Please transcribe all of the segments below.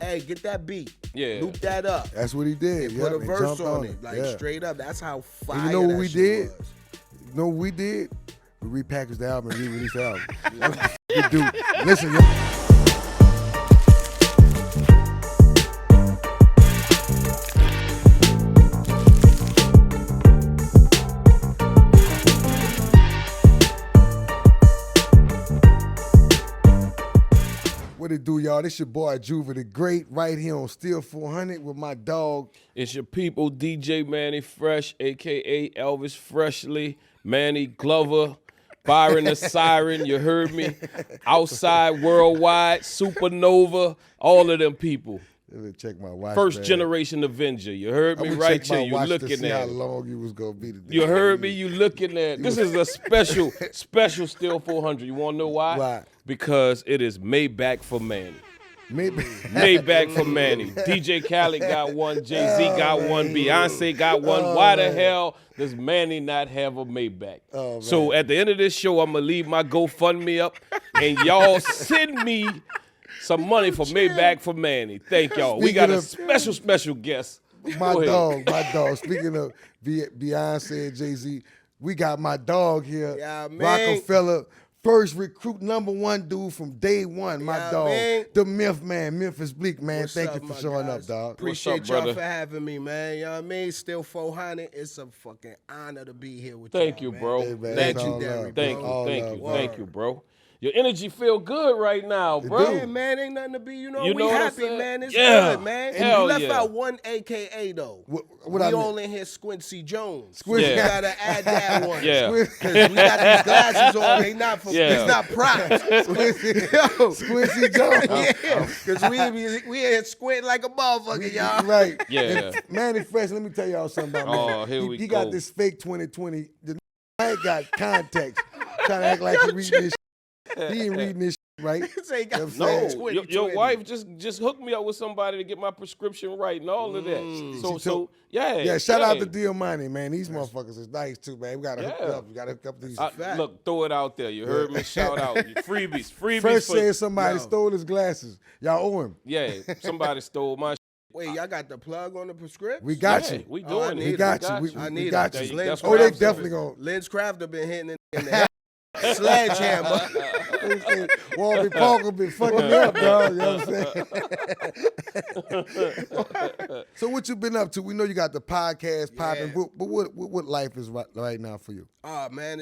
hey, get that beat. Yeah. Loop that up. That's what he did. And put a he verse jumped on it. Like, yeah. straight up. That's how fire And you know what that we shit did? was. You know what we did? We repackaged the album and re-released the album. That's what we do. Listen, yo. What it do, y'all? This your boy Juvie the Great right here on Steel 400 with my dog. It's your people, DJ Mannie Fresh, a.k.a. Elvis Freshly, Manny Glover, Byron the Siren, you heard me? Outside, Worldwide, Supernova, all of them people. Let me check my watch. First man. Generation Avenger, you heard me I'm right check my here, you watch looking to see at how it. long you was gonna be today. You heard me, you looking at it. This is a special Steel 400. You wanna know why? Why? Because it is Maybach for Manny. Maybe. Maybach for Manny. DJ Khaled got one. Jay-Z got one. Beyonce got one. Why the hell does Manny not have a Maybach? Oh, So at the end of this show, I'm going to leave my GoFundMe up, and y'all send me some money for Maybach for Manny. Thank y'all. We got a special guest. My Go ahead. dog. Speaking of Beyonce and Jay-Z, we got my dog here, Yeah, man. Roc-A-Fella. First recruit, #1 dude from day one, my Yeah, dog. man. The Myth man, Memphis Bleek, man. What's Thank up, you for my showing guys? up, dog. Appreciate What's up, y'all brother? for having me, man. You know what I mean? Still 400. It's a fucking honor to be here with Thank y'all, you, man. bro. Hey, man, Thank it's you. all love, Thank bro. you. All Thank love, you. bro. Thank you, bro. Your energy feel good right now, bro. Yeah, man, ain't nothing to be, You we know what I'm happy, saying? man. It's Yeah. good, man. And Hell you left yeah. out one AKA, though. What we I all mean? in here Squincy Jones. Squincy- So you Yeah. gotta add that one. Yeah. Because we got these glasses on. They not for, Yeah. it's not props. Squincy Jones. Yeah, because we here squinting like a motherfucker, y'all. Right. Yeah. And Mannie Fresh, let me tell y'all something about Oh, Mannie. here we he go. got this fake 2020. I ain't got context. Trying to act like he reading this shit. He ain't reading this shit, right? Say he got You know what I'm No, saying? 20, your 20. wife just hooked me up with somebody to get my prescription right and all of that. So She told- yeah. Yeah, shout out to Diamante, man. These motherfuckers is nice too, man. We gotta hook Yeah. up. We gotta hook up these. Look, throw it out there. You heard me. Shout out. Freebies. Fresh for, said somebody Yo. stole his glasses. Y'all owe him. Yeah, somebody stole my Wait, y'all got the plug on the prescription? We got Yeah, you. we Oh, I doing need it. it. got you. I We need got it. you. That's Oh, what they I'm saying. definitely gonna. Lens Crafter been hitting it in the head. Sledgehammer. Walter Parker been fucking me up, dog. You know what I'm saying? So what you been up to? We know you got the podcast popping, but what life is right now for you? Oh, man,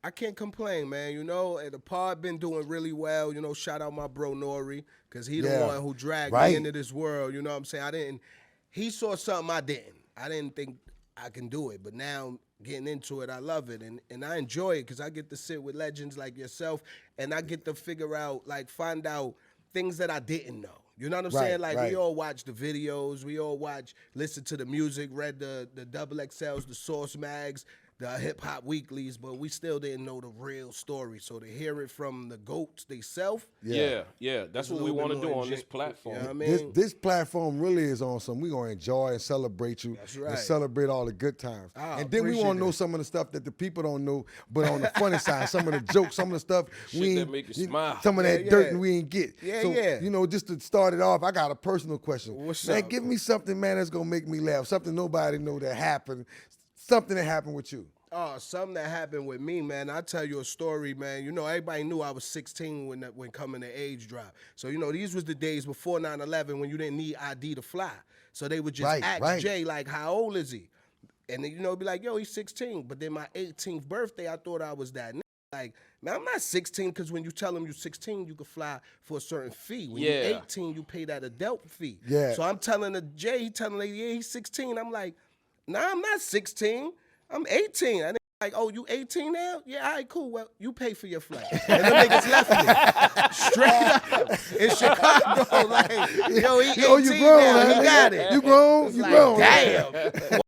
I can't complain, man. You know, and the pod been doing really well. You know, shout out my bro Nori, because he the Yeah. one who dragged Right. me into this world. You know what I'm saying? He saw something I didn't. I didn't think I can do it, but now getting into it, I love it, and I enjoy it because I get to sit with legends like yourself, and I get to find out things that I didn't know. You know what I'm Right, saying? Like, right. we all watch the videos, we all listen to the music, read the double XLs, the Source Mags, the hip hop weeklies, but we still didn't know the real story. So to hear it from the GOATs themselves, Yeah. That's a what we little want to bit do more on this enjoy- platform. You know what I mean? This platform really is on some. We're going to enjoy and celebrate you. That's right. And celebrate all the good times. I And then we want appreciate to know it. some of the stuff that the people don't know, but on the funny side, some of the jokes, some of the stuff Shit we that ain't, make you smile. some of that Yeah, dirt yeah. we ain't get. Yeah, so, yeah. you know, just to start it off, I got a personal question. What's man, up? give me something, man, that's going to make me laugh. Something nobody know that happened. Something that happened with you. Oh, something that happened with me, man. I'll tell you a story, man. You know, everybody knew I was 16 when coming to age drop. So, you know, these was the days before 9/11 when you didn't need ID to fly. So they would just ask Right. Jay, like, how old is he? And then, you know, be like, yo, he's 16. But then my 18th birthday, I thought I was that nigga. Like, man, I'm not 16 because when you tell them you're 16, you can fly for a certain fee. When Yeah. you're 18, you pay that adult fee. Yeah. So I'm telling the Jay, he telling the lady, yeah, he's 16. I'm like, nah, I'm not 16. I'm 18. And like, oh, you 18 now? Yeah, all right, cool. Well, you pay for your flight. And them niggas left me. Straight up. In Chicago. Like, yo, he 18 Yo, you grown, now. huh, He nigga? got it. You grown? It's You like, grown. damn.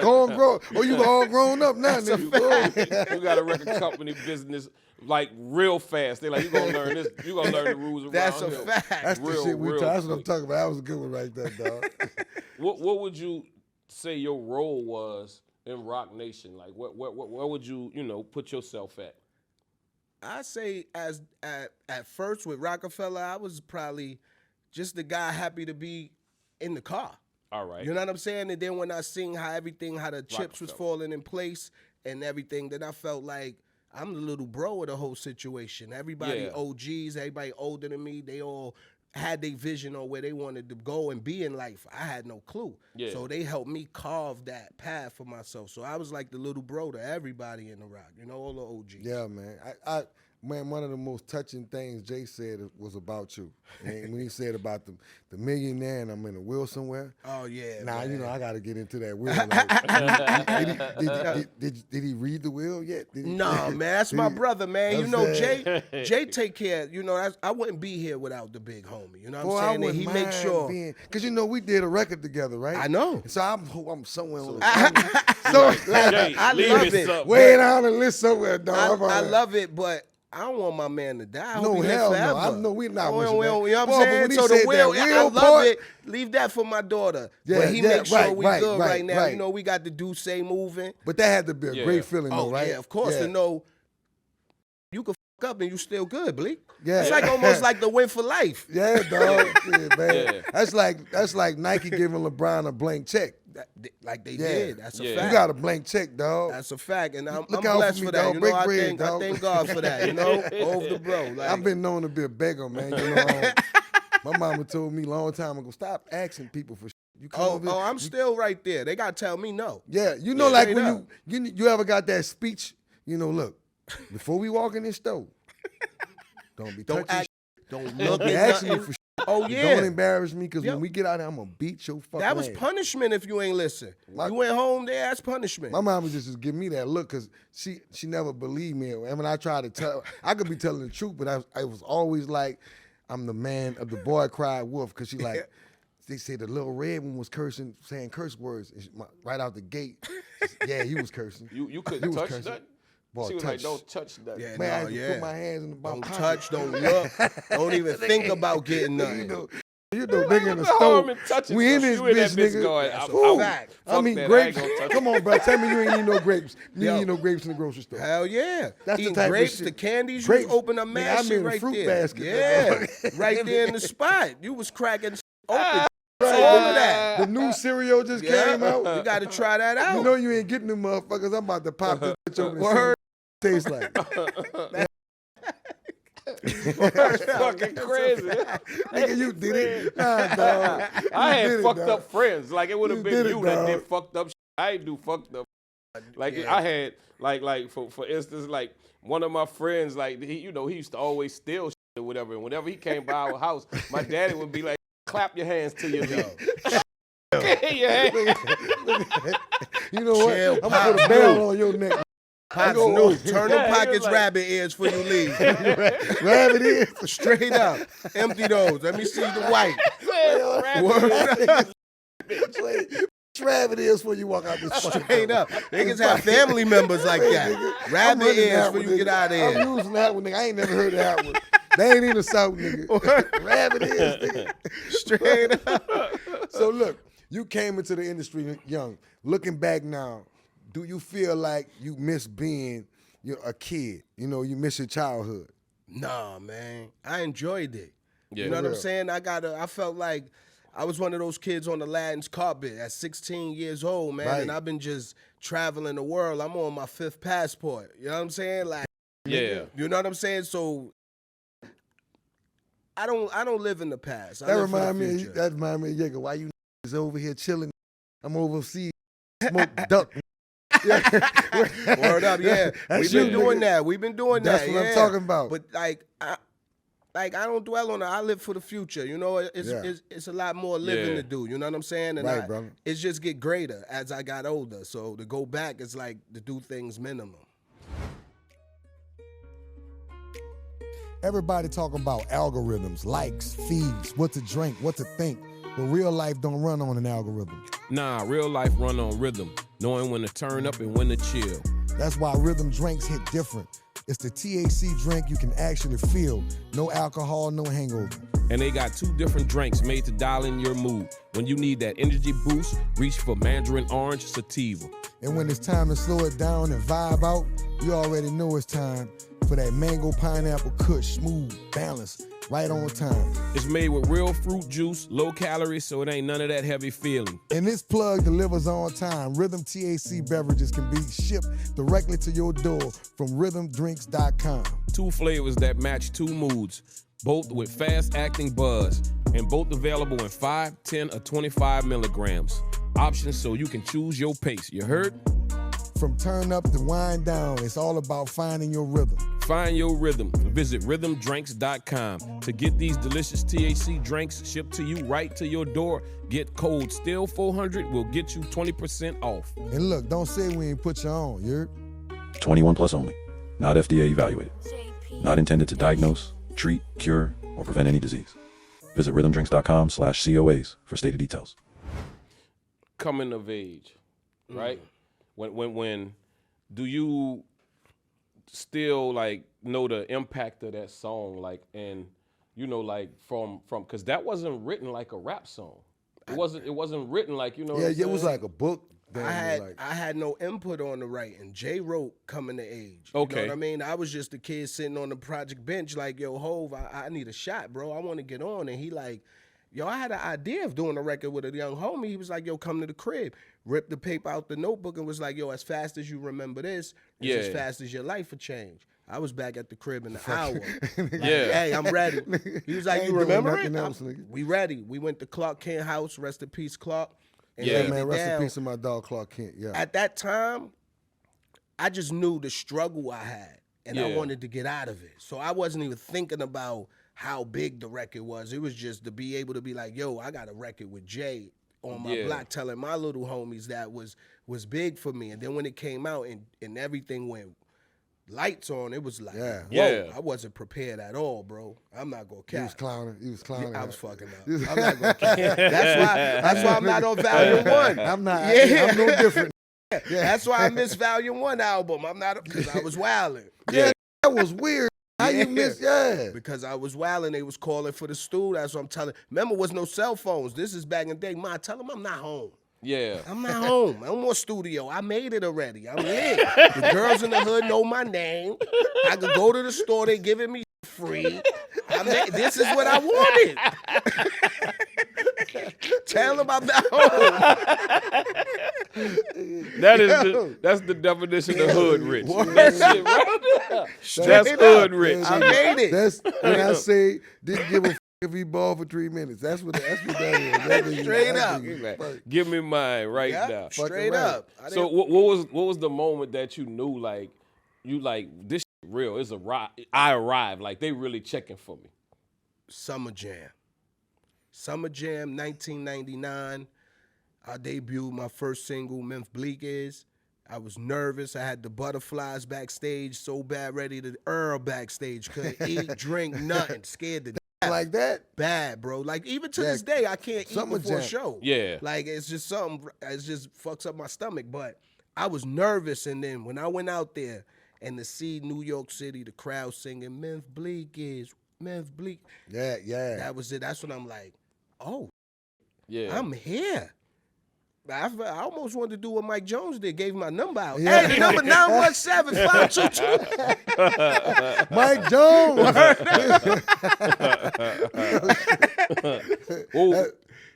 Go on, grow. Oh, you all grown up now, nigga. You got a record company business like real fast. They like, you gonna learn this. You gonna learn the rules around That's a here. fact. That's the Real, shit we real talk. That's what I'm quick. talking about. That was a good one right there, dog. What would you say your role was in Roc Nation? Like, where would you put yourself at? I say at first with Roc-A-Fella, I was probably just the guy happy to be in the car. All right. You know what I'm saying? And then when I seen how the chips was falling in place and everything, then I felt like I'm the little bro of the whole situation. Everybody OGs, everybody older than me, they all had their vision on where they wanted to go and be in life. I had no clue. Yeah. So they helped me carve that path for myself. So I was like the little bro to everybody in the Roc, you know, all the OGs. Yeah, man. Man, one of the most touching things Jay said was about you. And when he said about the millionaire and I'm in a will somewhere. Oh, yeah. Now, man. you know, I got to get into that will. Like, did he read the will yet? No, man. That's my brother, man. You know, Jay take care. You know, I wouldn't be here without the big homie. You know what I'm saying? And he makes sure. Because, you know, we did a record together, right? I know. So I'm somewhere on Jay, I love it. Way down the list somewhere, dog. I love it, but I don't want my man to die. I hope he hell forever. no. I know we're not wishing that. You know what I'm saying? So the will, I love it. Leave that for my daughter. But he makes sure we good right now. You know, we got the Duce moving. But that had to be a great feeling, though, right? Yeah, of course. To know you can fuck up and you still good, Bleek. Yeah. It's like almost like the win for life. Yeah, dog. Yeah, man. Yeah. That's like Nike giving LeBron a blank check. Like they did. That's a fact. You got a blank check, dog. That's a fact. And I'm Look out blessed for me, for that. dog. You Break know, bread, I thank God for that, you know? Over the bro. Like, I've been known to be a beggar, man. You know, my mama told me a long time ago, stop asking people for shit. You I'm still right there. They got to tell me no. Yeah, you know, like when you ever got that speech, you know, look, before we walk in this store, don't be touching shit. Don't look be asking me for shit. Oh, yeah. Don't embarrass me, because when we get out there, I'm going to beat your fucking That was ass. punishment if you ain't listen. You went home there, that's punishment. My mama just give me that look because she never believed me. And when I tried to tell, I could be telling the truth, but I was always like, I'm the man of the boy cried wolf, because she like, they say the little red one was cursing, saying curse words right out the gate. Yeah, he was cursing. You couldn't touch that? Boy, she was like, don't touch that. Yeah, man, I had to put my hands in the Don't pocket. touch, don't look, don't even think about getting nothing. You know, nigga in the store. We in this bitch, nigga. I mean, grapes. Come on, bro. Tell me you ain't eat no grapes. You ain't eat no grapes in the grocery store. Hell yeah. That's Eating the type grapes, of shit. the candies, Grapes. you open a mad shit right fruit there. basket. Yeah, right there in the spot. You was cracking open. All of that. The new cereal just came out. You got to try that out. You know you ain't getting them motherfuckers. I'm about to pop this bitch over and see what it tastes like. That's fucking crazy. Nigga, you did it. Nah, dog. I had fucked dog. up friends. Like, it would have been you that dog. did fucked up shit. I ain't do fucked up. Like, I had, like for instance, like, one of my friends, like, he used to always steal shit or whatever. And whenever he came by our house, my daddy would be like, clap your hands to your leave. You know what? I'm going to put a bell on your neck. Pops new. Turn them pockets rabbit ears before you leave. Rabbit ears? Straight up. Empty those. Let me see the white. Rabbit ears before you walk out this Straight up. Niggas have family members like that. Rabbit ears before you get out of here. I'm using that one, nigga. I ain't never heard of that one. They ain't in the South, nigga. Rabbit ears, nigga. Straight up. So look, you came into the industry young. Looking back now, do you feel like you miss being a kid? You know, you miss your childhood? Nah, man. I enjoyed it. Yeah. You know what I'm saying? I felt like I was one of those kids on Aladdin's carpet at 16 years old, man. Right. And I've been just traveling the world. I'm on my 5th passport. You know what I'm saying? Like, Yeah. You know what I'm saying? So I don't live in the past. That remind me of Jacob. Why you is over here chilling? I'm overseas. Smoke duck. Word up, yeah. We've been doing that. That's what I'm talking about. But I don't dwell on it. I live for the future. You know, it's a lot more living to do. You know what I'm saying? And right, brother. It's just get greater as I got older. So to go back, it's like to do things minimum. Everybody talking about algorithms, likes, feeds, what to drink, what to think. But real life don't run on an algorithm. Nah, real life run on rhythm, knowing when to turn up and when to chill. That's why rhythm drinks hit different. It's the THC drink you can actually feel. No alcohol, no hangover. And they got 2 different drinks made to dial in your mood. When you need that energy boost, reach for Mandarin Orange Sativa. And when it's time to slow it down and vibe out, you already know it's time for that mango pineapple kush, smooth, balanced, right on time. It's made with real fruit juice, low calories, so it ain't none of that heavy feeling. And this plug delivers on time. Rhythm THC beverages can be shipped directly to your door from rhythmdrinks.com. 2 flavors that match 2 moods, both with fast-acting buzz, and both available in 5, 10, or 25 milligrams. Options so you can choose your pace. You heard? From turn up to wind down, it's all about finding your rhythm. Find your rhythm. Visit rhythmdrinks.com to get these delicious THC drinks shipped to you right to your door. Get code STILL400 will get you 20% off. And look, don't say we ain't put you on, you heard? 21 plus only. Not FDA evaluated. Not intended to diagnose, treat, cure, or prevent any disease. Visit rhythmdrinks.com/COAs for stated details. Coming of age, right? When do you still like know the impact of that song, like, and you know, like from because that wasn't written like a rap song. It wasn't written like, you know. Yeah, what I'm it was saying? like a book. I had no input on the writing. Jay wrote Coming to Age. You Okay. know what I mean? I was just a kid sitting on the project bench like, yo, Hov, I need a shot, bro. I want to get on. And he like, yo, I had an idea of doing a record with a young homie. He was like, yo, come to the crib. Ripped the paper out the notebook and was like, yo, as fast as you remember this, it's as fast as your life will change. I was back at the crib in an hour. Like, hey, I'm ready. He was like, Ain't you doing remember nothing it? else, nigga. We ready. We went to Clark Kent House, rest in peace, Clark. And Yeah, laid Man, it rest in down. peace to my dog Clark Kent. Yeah. At that time, I just knew the struggle I had, and I Yeah. wanted to get out of it. So I wasn't even thinking about how big the record was. It was just to be able to be like, yo, I got a record with Jay on my block telling my little homies that was big for me. And then when it came out and everything went lights on, it was like, whoa, Yeah. I wasn't prepared at all, bro. I'm not going to cap. He was clowning. He was clowning. I was fucking up. I'm not going to cap. That's why I'm not on Volume 1. I'm not. Yeah. I'm no different. That's why I missed Volume 1 album. I'm not, because I was wilding. Yeah, that was weird. How you Yeah. miss? Yeah. Because I was wilding. They was calling for the stool. That's what I'm telling. Remember, was no cell phones. This is back in the day. Ma, tell them I'm not home. Yeah. I'm not home. No more studio. I made it already. I'm lit. The girls in the hood know my name. I could go to the store. They giving me free. This is what I wanted. Tell them I'm not home. That's the definition of hood rich. Word. That shit right there. Straight That's up. hood rich. I made it. That's when I say didn't give a f- if he balled for 3 minutes. That's what that is. That nigga- Straight that up. nigga- fuck. Give me mine right Yeah, now. straight right. up. I So didn't- what was the moment that you knew like this shit real? It's I arrived. Like they really checking for me. Summer Jam. Summer Jam 1999. I debuted my first single, Memphis Bleek is. I was nervous. I had the butterflies backstage, so bad, ready to backstage. Couldn't eat, drink, nothing. Scared to death. Like that. Bad, bro. Like, even to Yeah. this day, I can't eat Summer before a Jam. show. Yeah. Like, it's just something, it just fucks up my stomach. But I was nervous, and then when I went out there and to see New York City, the crowd singing, Memphis Bleek is, Memphis Bleek. Yeah, yeah. That was it. That's when I'm like, oh, Yeah. I'm here. I almost wanted to do what Mike Jones did, gave my number out. Yeah. Hey, the number 917-522. Mike Jones. Ooh,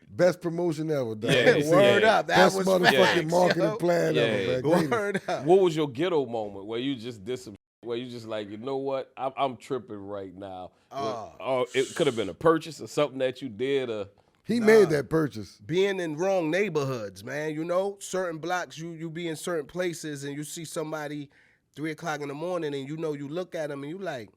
Best promotion ever, dog. Yeah, Word yeah. up. That Best was motherfucking facts, marketing yo. plan Yeah. ever, man. Greatest. Word up. what was your ghetto moment where you just did some where you just like, you know what, I'm tripping right now? Or it could have been a purchase or something that you did. He made that purchase. Being in wrong neighborhoods, man. You know, certain blocks, you be in certain places and you see somebody 3 o'clock in the morning and you know, you look at them and you like,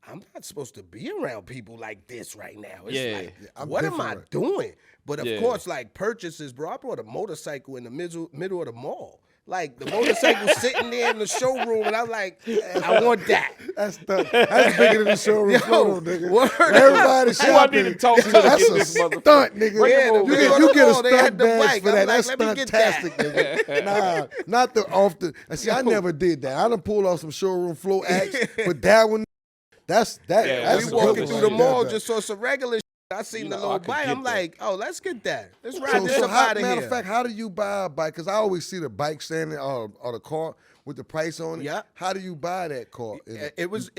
I'm not supposed to be around people like this right now. It's Yeah. like, I'm what am I different. doing? But of Yeah. course, like purchases, bro. I brought a motorcycle in the middle of the mall. Like the motorcycle sitting there in the showroom, and I'm like, I want that. That's bigger than the showroom photo, nigga. word Everybody Who I shopping. need to talk to to That's get a this motherfucker? stunt, nigga. Yeah, the you video on you the get a wall, they had stunt the badge bike. for I'm that. like, That's let me get that. stuntastic, nigga. Nah, not the off the. See, I never did that. I done pulled off some showroom floor acts, but that one, that's Yeah, that's We a walking good through one. the Yeah, mall, that. just saw some regular shit. I seen You the know, I little could bike. get I'm that. like, oh, let's get that. Let's ride this up how, out of matter here. of fact, how do you buy a bike? Because I always see the bike standing or the car with the price on it. Yeah. How do you buy that car? It was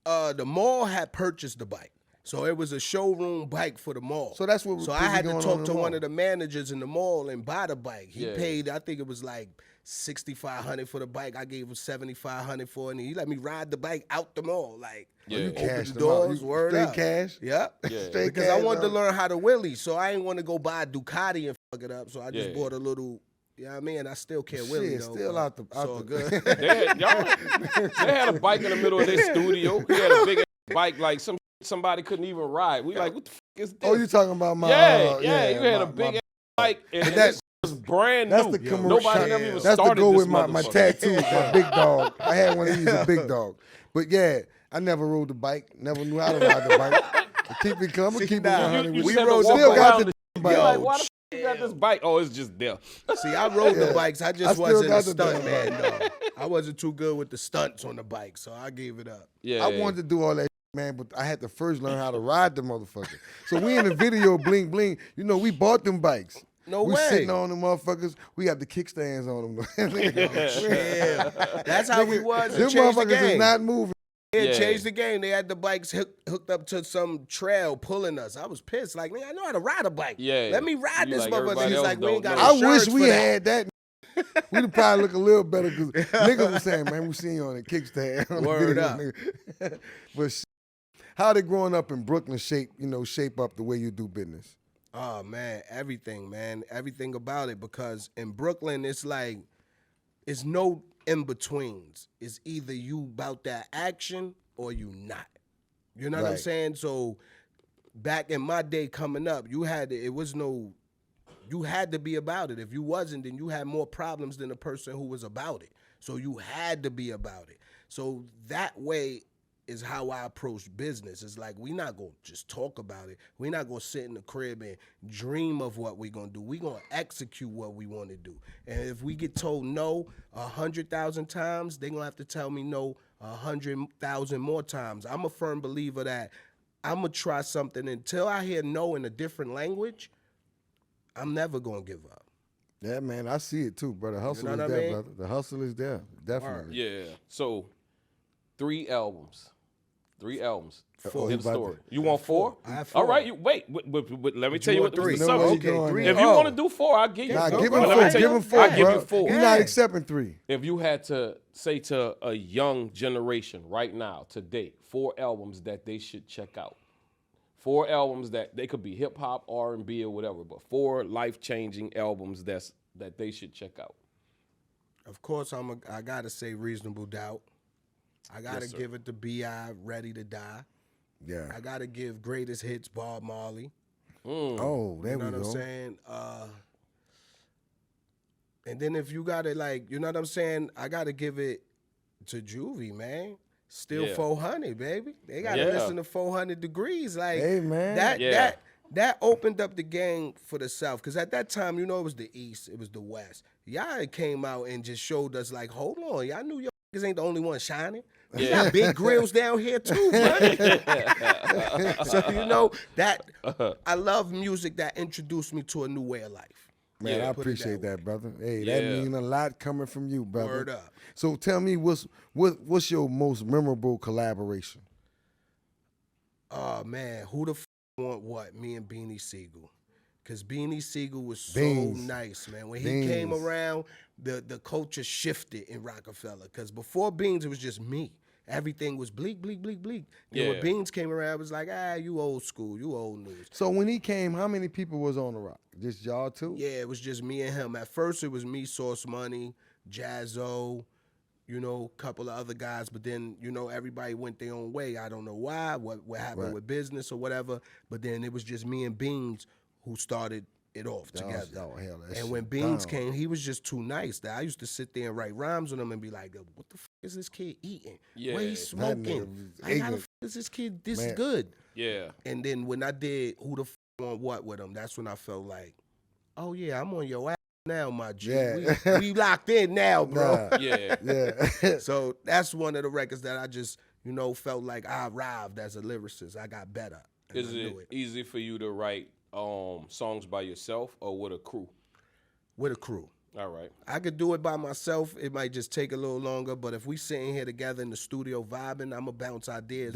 the mall had purchased the bike. So it was a showroom bike for the mall. So that's what So really I had to going on talk in to the one mall. of the managers in the mall and buy the bike. He Yeah. paid, I think it was like $6,500 for the bike. I gave him $7,500 for it, and he let me ride the bike out the mall. Like, Yeah. You Open open cashed the them out. doors, You word straight up. cash? Yep. Yeah. Straight Because I cash wanted to out. learn how to wheelie, so I ain't want to go buy a Ducati and fuck it up. So I just Yeah. bought a little, you know what I mean? I still can't Shit, wheelie though. still but out the- it's out all the- good. They had a bike in the middle of their studio. He had a big ass bike like somebody couldn't even ride. We like, what the fuck is this? Oh, you talking about my? Yeah. You had a my- big my- ass bike, and But this was brand That's new. the commercial. Nobody ever even That's to started go this with my motherfucker. tattoo, my big dog. I had one of these, a big dog. But yeah, I never rode the bike. Never knew how to ride the bike. I keep it coming, See, keep nah, it 100. You We just had to rode, walk still got around the the bike. You're like, Yo, why the fuck you got this bike? Oh, it's just there. See, I rode the Yeah. bikes. I I just still wasn't got a the stunt damn man, though. I wasn't too good with the stunts on the bike, so I gave it up. Yeah. I wanted to do all that, man, but I had to first learn how to ride the motherfucker. So we in the video, bling bling. You know, we bought them bikes. No we way. sitting on them motherfuckers. We got the kickstands on them. Yeah. That's how we was. It Them changed the motherfuckers is game. not moving. It Yeah. changed the game. They had the bikes hooked up to some trail pulling us. I was pissed. Like, man, I know how to ride a bike. Yeah. Let me ride You this like motherfucker. everybody He's else like, we ain't don't got know. I insurance wish we for that. had that. We'd probably look a little better because niggas was saying, man, we seen you on the kickstand. On the Word video, up. nigga. But how did growing up in Brooklyn shape up the way you do business? Oh man, everything, man. Everything about it. Because in Brooklyn, it's like, it's no in-betweens. It's either you about that action or you not. You know what I'm Right. saying? So back in my day coming up, you had to be about it. If you wasn't, then you had more problems than the person who was about it. So you had to be about it. So that way is how I approach business. It's like, we not going to just talk about it. We not going to sit in the crib and dream of what we going to do. We going to execute what we want to do. And if we get told no 100,000 times, they going to have to tell me no 100,000 more times. I'm a firm believer that I'm going to try something until I hear no in a different language. I'm never going to give up. Yeah, man, I see it too, brother. Hustle know is what I there, mean? brother. The hustle is there, definitely. Yeah. So, 3 albums. 3 albums. Oh, in he the about story. to- You want 4? I have All 4. right. Wait. Let me tell you what want 3? the No, summary. okay, Okay, 3. If you want to do 4, I'll give you. Nah, Go, give go. him But let 4. me tell Give you, him 4, I'll give bro. you 4. He's not accepting 3. If you had to say to a young generation right now, today, 4 albums that they should check out. 4 albums that they could be hip hop, R&B, or whatever, but 4 life-changing albums that they should check out. Of course, I got to say Reasonable Doubt. I got to Yes, sir. give it to B.I. Ready to Die. Yeah. I got to give Greatest Hits Bob Marley. Oh, there You know we what I'm go. saying? And then if you got it like, you know what I'm saying? I got to give it to Juvie, man. Still Yeah. 400, baby. They got to Yeah. listen to 400 Degrees. Like, Hey, man. that opened up the game for the South. Because at that time, you know, it was the East, it was the West. Y'all came out and just showed us, like, hold on. Y'all knew y'all niggas ain't the only one shining. We Yeah. got big grills down here, too, buddy. So, you know, I love music that introduced me to a new way of life. Man, Yeah, I put it appreciate that that, brother. Hey, Yeah. that mean a lot coming from you, brother. Word up. So tell me, what's your most memorable collaboration? Oh, man, who the want what? Me and Beanie Siegel. Because Beanie Siegel was so Beans. nice, man. When he came Beans. around, the culture shifted in Roc-A-Fella. Because before Beans, it was just me. Everything was bleak, bleak, bleak, bleak. And Yeah. when Beans came around, it was like, you old school, you old news. So when he came, how many people was on the rock? Just y'all two? Yeah, it was just me and him. At first, it was me, Source Money, Jazzo, you know, a couple of other guys. But then, you know, everybody went their own way. I don't know why, what happened Right. with business or whatever. But then it was just me and Beans who started it off together. Oh, hell, that And shit when Beans down. came, he was just too nice. That I used to sit there and write rhymes on him and be like, "What the fuck is this kid eating? Yeah, What he that smoking? nigga was Like, how the ignorant. fuck is this kid this Man. good?" Yeah. And then when I did Who the F Want What with him, that's when I felt like, oh yeah, I'm on your ass now, my G. Yeah. We locked in now, bro. Nah. Yeah. Yeah. So that's one of the records that I just, you know, felt like I arrived as a lyricist. I got better. and Is I it knew it. easy for you to write songs by yourself or with a crew? With a crew. All right. I could do it by myself. It might just take a little longer, but if we sitting here together in the studio vibing, I'm gonna bounce ideas.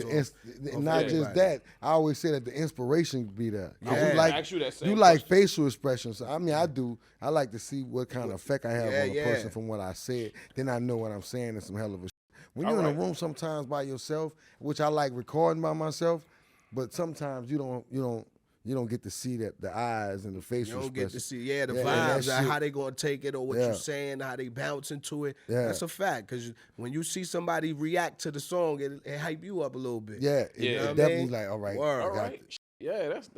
Not just that. I always say that the inspiration be there. Yeah. You like, Ask you that same you like question. facial expressions. I mean, I do. I like to see what kind of effect I have on a person from what I said. Then I know what I'm saying is some hell of a. When you're in a room sometimes by yourself, which I like recording by myself, but sometimes you don't get to see that the eyes and the facial You don't get to expressions. see, the and vibes, that how shit. they gonna take it or what you're saying, how they bounce into it. Yeah. That's a fact. Because when you see somebody react to the song, it hype you up a little bit. Yeah, You know it what I definitely mean? like, all right. Word. I All got right. it. Yeah, that's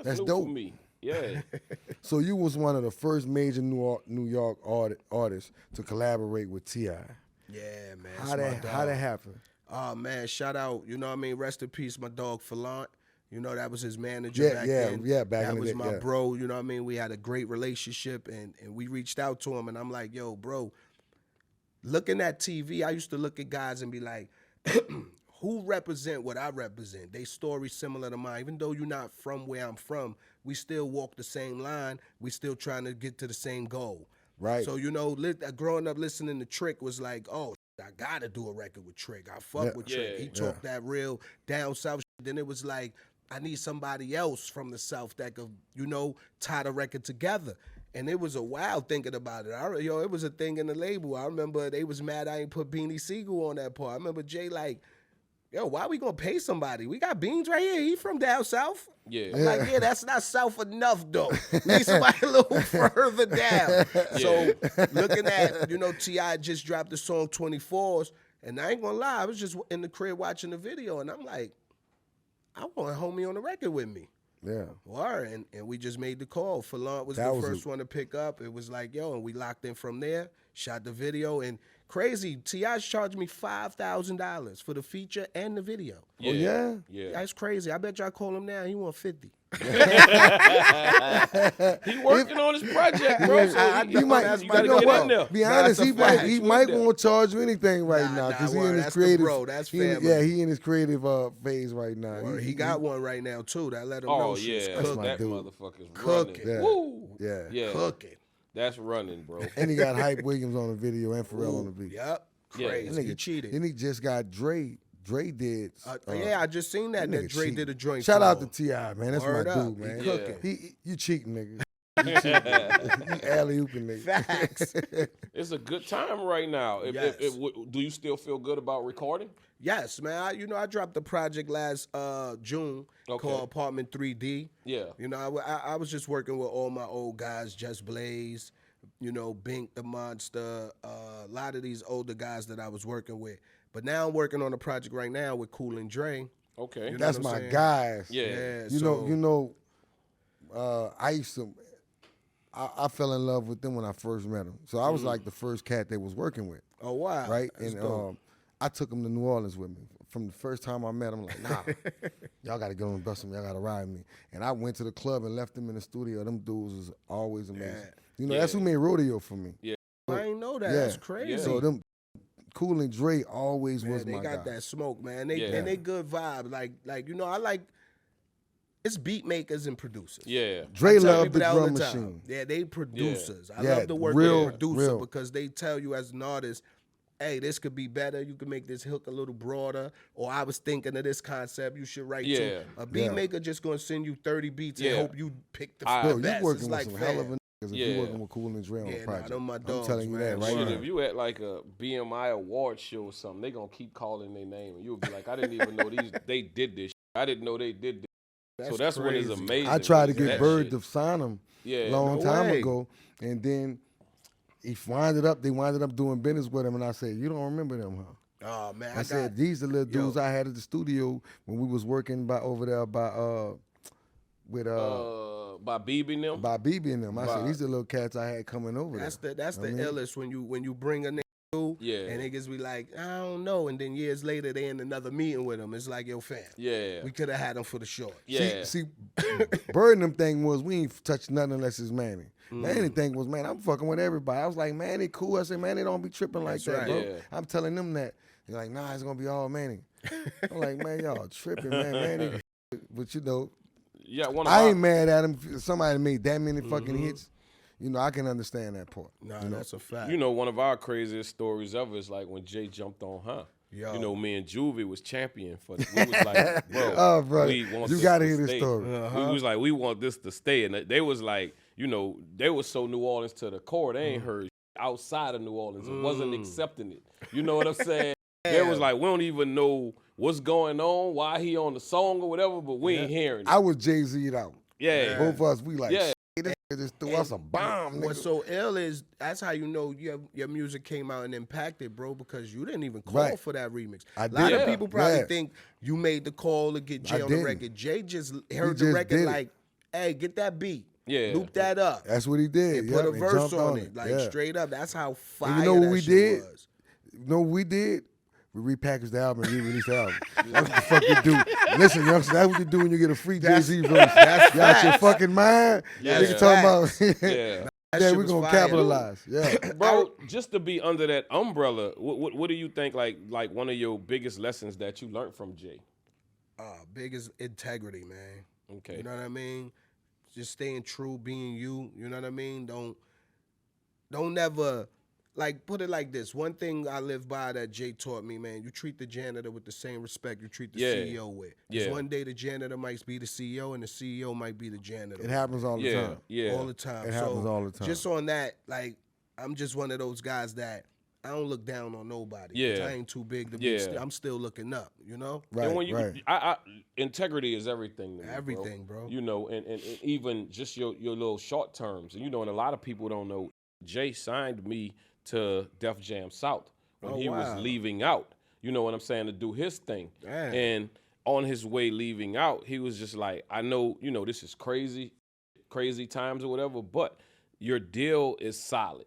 That's new dope. for me. Yeah. So you was one of the first major New York artists to collaborate with T.I. Yeah, man. How that happen? Oh, man, shout out, you know what I mean? Rest in peace, my dog, Falant. You know, that was his manager back then. Back in the day. That was my bro, you know what I mean? We had a great relationship, and we reached out to him, and I'm like, yo, bro, looking at TV, I used to look at guys and be like, who represent what I represent? They story similar to mine. Even though you're not from where I'm from, we still walk the same line. We still trying to get to the same goal. Right. So, you know, growing up listening to Trick was like, oh, I got to do a record with Trick. I fuck with Trick. Yeah. He talked that real down south shit. Then it was like, I need somebody else from the South that could, you know, tie the record together. And it was a wild thinking about it. It was a thing in the label. I remember they was mad I ain't put Beanie Siegel on that part. I remember Jay like, yo, why we gonna pay somebody? We got Beans right here. He from down south. Yeah. I'm like, yeah, that's not south enough though. We need somebody a little further down. So looking at, you know, T.I. just dropped the song 24s, and I ain't gonna lie, I was just in the crib watching the video, and I'm like, I want a homie on the record with me. Yeah. And we just made the call. Falant was the first one to pick up. It was like, yo, and we locked in from there, shot the video, and crazy, T.I. charged me $5,000 for the feature and the video. Yeah. Oh, yeah? Yeah. That's crazy. I bet y'all call him now. He want 50. He working on his project, bro. So you might- you gotta you know get what? in there. Be honest, that's he a fact. might You want in there. to charge you anything right Nah, now because he word, in his that's the creative. bro, that's he in- family. yeah, he in his creative phase right now. Or he got one right now, too. That let him Oh know yeah, shit's That's cooking. my that dude. motherfucker's Cooking. running. Yeah. Woo. Yeah. Yeah, Cooking. that's running, bro. And he got Hype Williams on the video and Pharrell on the beat. Yep. Yeah. Crazy. That He nigga cheated. Then he just got Dre. Dre did. Yeah, I just seen that nigga Dre cheating. did a joint. Shout for out to him. T.I., man. That's Word my up. dude, He man. cooking. You cheating, nigga. You alley-ooping, nigga. Facts. It's a good time right now. Yes. Do you still feel good about recording? Yes, man. I dropped the project last June Okay. called Apartment 3D. Yeah. You know, I was just working with all my old guys, Just Blaze, you know, Bink the Monster, a lot of these older guys that I was working with. But now I'm working on a project right now with Cool and Dre. Okay. You know That's what I'm my saying? guys. Yeah. You know, I used to. I fell in love with them when I first met them. So I was like the first cat they was working with, Oh, wow. right? That's And dope. I took them to New Orleans with me. From the first time I met them, like, nah, y'all got to go and bust them. Y'all got to ride me. And I went to the club and left them in the studio. Them dudes was always amazing. Yeah. You know, that's who made rodeo for me. I ain't know that. Yeah. That's crazy. Yeah. So them Cool and Dre always Man, was they my got guy. that smoke, man. Yeah. And they good vibe. Like you know, I like it's beat makers and producers. Yeah. Dre I tell loved people the that all drum the time. machine. Yeah, they producers. I Yeah, love to work real- with a producer real. because they tell you as an artist, hey, this could be better. You can make this hook a little broader. Or I was thinking of this concept. You should write Yeah. to a beat Yeah. maker just gonna send you 30 beats Yeah. and hope you pick the Bro, you best. working It's with like some fair. hell of a niggas if Yeah. you working with Cool and Dre on Yeah, a nah, project. them my I'm dogs, telling you man. that right Shit, now. if you at like a BMI award show or something, they gonna keep calling their name, and you'll be like, I didn't even know they did this. I didn't know they did this. So that's when it's crazy. amazing. I tried to is get that Bird shit. to sign him Yeah. long No time way. ago, and then they winded up doing business with him, and I said, you don't remember them, huh? Oh man, I said, these the little dudes I had at the studio when we was working by over there by By BB and them. by BB and them. I By- said, these the little cats I had coming over that's there. the I mean, illest when you bring a nigga through Yeah. and niggas be like, I don't know, and then years later they in another meeting with him. It's like, yo, fam, Yeah. we could have had him for the short. Yeah. See, Bird and them thing was we ain't touch nothing unless it's Manny. Manny thing was, man, I'm fucking with everybody. I was like, Manny, cool. I said, Manny, don't be tripping like That's that, right. bro. Yeah. I'm telling them that. They're like, nah, it's gonna be all Manny. I'm like, man, y'all tripping, man, Manny. But you know, Yeah. One of I our- ain't mad at him. If somebody made that many fucking hits. you know, I can understand that part. Nah, you know? that's a fact. You know, one of our craziest stories ever is like when Jay jumped on Huh. Yo. You know, me and Juvie was champion for we was like, bro, Oh, bro, we want you this gotta to hear this stay. story. We was like, we want this to stay. And they was like, you know, they was so New Orleans to the core, they ain't heard outside of New Orleans. It wasn't accepting it. You know what I'm saying? They was like, we don't even know what's going on, why he on the song or whatever, but we ain't hearing it. I was Jay-Z'd out. Yeah. Both of us, we like, Yeah. this nigga just threw us a bomb, What's nigga. so ill is that's how you know your music came out and impacted, bro, because you didn't even call Right. for that remix. I A lot did. of people probably Yeah. think you made the call to get Jay I on the didn't. record. Jay just heard the just record did it. like, hey, get that beat. Yeah. Loop that up. That's what he did. And put a and verse jumped on it. Like Yeah. straight up. That's how fire And you know what that we shit did? was. You know what we did? We repackaged the album and re-released the album. That's what the fuck you do. Listen, youngsters, that's what you do when you get a free Jay-Z verse. That's You out your facts. fucking mind? Yeah. Nigga talking about, Yeah. That yeah, shit we was gonna fire. capitalize. Yeah. Bro, just to be under that umbrella, what do you think like one of your biggest lessons that you learned from Jay? Biggest integrity, man. Okay. You know what I mean? Just staying true, being you. You know what I mean? Don't never, like, put it like this. One thing I live by that Jay taught me, man, you treat the janitor with the same respect you treat the Yeah. CEO with. Because Yeah. one day the janitor might be the CEO and the CEO might be the janitor. It happens all the Yeah. time. Yeah. All the time. It happens all the time. Just on that, like, I'm just one of those guys that I don't look down on nobody. 'Cause Yeah. I ain't too big to Yeah. be. I'm still looking up, you know? Right, And when you, right. integrity is everything. To me, Everything, bro. You know, and even just your little short terms. And you know, and a lot of people don't know. Jay signed me to Def Jam South when Oh, he wow. was leaving out. You know what I'm saying, to do his thing. Damn. And on his way leaving out, he was just like, I know, you know, this is crazy times or whatever, but your deal is solid.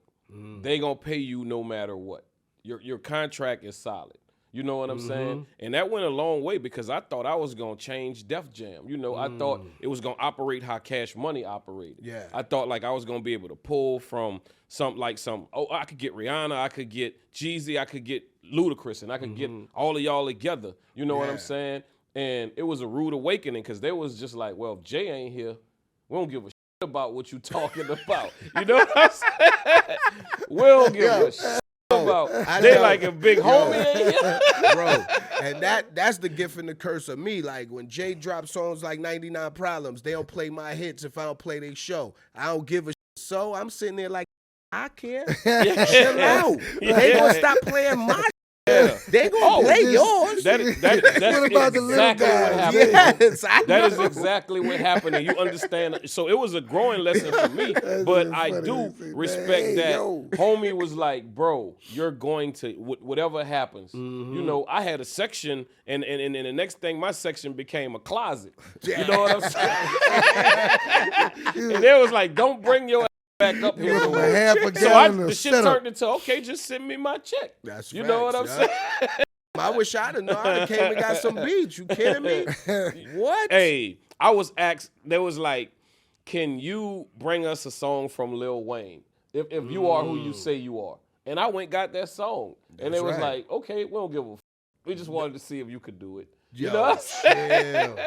They gonna pay you no matter what. Your contract is solid. You know what I'm saying? And that went a long way because I thought I was gonna change Def Jam. You know, I thought it was gonna operate how Cash Money operated. Yeah. I thought like I was gonna be able to pull from I could get Rihanna, I could get Jeezy, I could get Ludacris, and I could get all of y'all together. You know what I'm Yeah. saying? And it was a rude awakening because they was just like, well, if Jay ain't here, we don't give a shit about what you talking about. You know what I'm saying? We don't give a shit about. I They know. like a big homie ain't here. Bro, and that's the gift and the curse of me. Like when Jay drops songs like 99 Problems, they don't play my hits if I don't play their show. I don't give a shit. So I'm sitting there like, I care. Chill out. They gonna stop playing my shit. They gonna play yours. That's What about the little exactly what guys? happened. Yes, I That is know. exactly what happened, and you understand. So it was a growing lesson for me, but just I funny do to say, respect hey, that yo. homie was like, bro, you're going to, whatever happens. You know, I had a section, and the next thing, my section became a closet. You know what I'm saying? And they was like, don't bring your ass back up here. no A more. half a So gallon the of shit setup. turned into, okay, just send me my check. That's You know what I'm facts, saying? I wish I'd have known. I came and got some beats. You kidding me? What? Hey, I was asked, there was like, can you bring us a song from Lil Wayne? If you are who you say you are. And I went and got that song. And That's it was right. like, okay, we don't give a f. We just wanted to see if you could do it. You Yo, know what I'm saying? chill.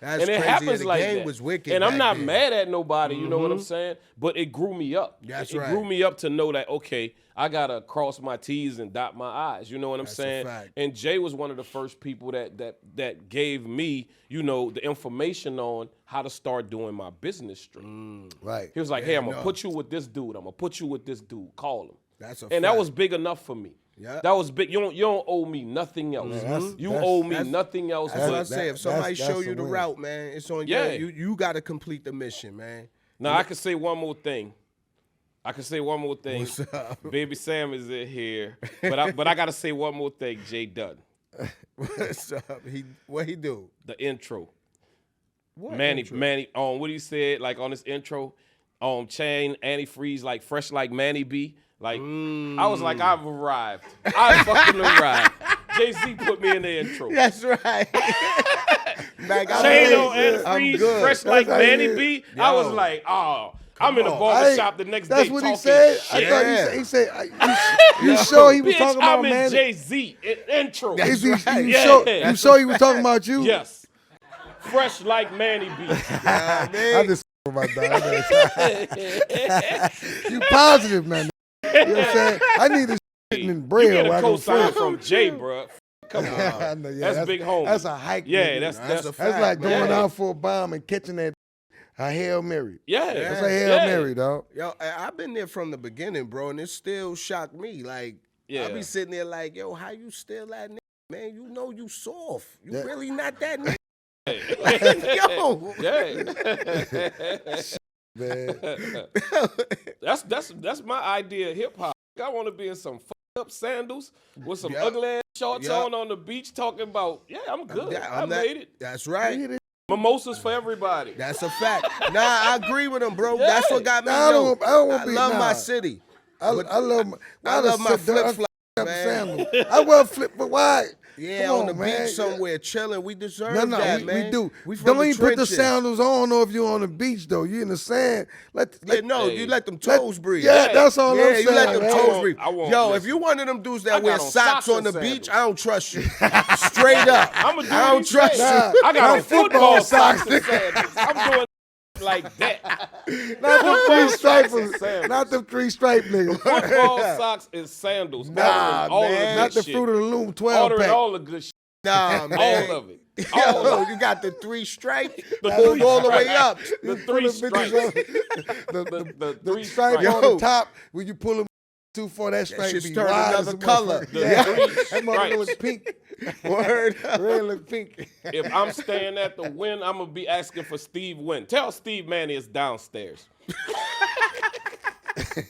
That's And it crazy. happens The like game that. was wicked. And I'm back not then. mad at nobody, you know what I'm saying? But it grew me up. That's it right. grew me up to know that, okay, I got to cross my T's and dot my I's. You know what I'm That's a saying? fact. And Jay was one of the first people that gave me, you know, the information on how to start doing my business stream. Right. He was like, hey, I'm going no. to put you with this dude. I'm going to put you with this dude. Call him. That's a And that fact. was big enough for me. Yeah. That was big. You don't owe me nothing else. You owe me nothing else. That's what I but- say. If somebody that's show a you the win. route, man, it's on Yeah. you. You got to complete the mission, man. Now, I can say one more thing. What's up? Baby Sam is in here. But I got to say one more thing, Jay Dunn. What's up? What he do? The intro. What Mannie, intro? what he said, like on his intro, chain, antifreeze, like fresh like Mannie B. Like, I was like, I've arrived. I fucking arrived. Jay-Z put me in the intro. That's right. Like, Chain on I'm antifreeze, good. fresh like how Mannie it is. B. I was like, oh, I'm in a on. barber Hey, shop the next That's day what talking he said. shit. I thought Yeah. he said, you sure he was Bitch, talking about I'm in man? Jay-Z intro. Is he, right. you, Yeah. sure, you sure he was talking about you? Yes. Fresh like Mannie B. Yeah, man. I just about that. You positive, man. You know what I'm saying? I need this shit in braille. You get a while I go cosign first. from Jay, bro. Come on. I know, yeah, that's big homie. That's a hike. Yeah, nigga. that's a fact, like going man. out for a bomb and catching that a Hail Mary. Yeah. That's a Hail Mary, dog. Yo, I've been there from the beginning, bro, and it still shocked me. Like, I be sitting there like, yo, how you still that nigga, man? You know you soft. You really not that nigga. Yo. Man. That's my idea of hip hop. I want to be in some fucked up sandals with some ugly ass shorts on the beach talking about, I'm good. I made it. That's right. Mimosas for everybody. That's a fact. Nah, I agree with him, bro. That's what got me. I love my city. I love my flip-flop, man. Sandals. I wear flip, but why? Yeah, Come on the man. beach somewhere chilling. We deserve we, that, man. We do. We from Don't the even put the trenches. sandals on or if you're on the beach, though. You in the sand. You let them toes breathe. Yeah, that's all I'm saying. You let them man. toes breathe. Yo, if you one of them dudes that I wear got on socks socks on the and beach, sandals. I don't trust you. Straight up. I'm gonna do I don't trust you. I got on football socks socks. and sandals. I'm doing like that. Not them three stripes. sandals. Not them three stripe niggas. Football socks and sandals. Nah, all man. of the Not good the shit. Fruit of the Loom 12 Ordering pack. all the good shit. Nah, man. All of it. All Yo, of it. you got the three stripes The pulled three all the way stripes. up. The Put three them bitches stripes. on- The The three stripe stripes. on the top, when you pull them too far, that stripe shit's be turned wide another as a color. motherfucker. The Yeah. three That motherfucker stripes. look pink. Word. Red look pink. If I'm staying at the Wynn, I'm going to be asking for Steve Wynn. Tell Steve Mannie it's downstairs.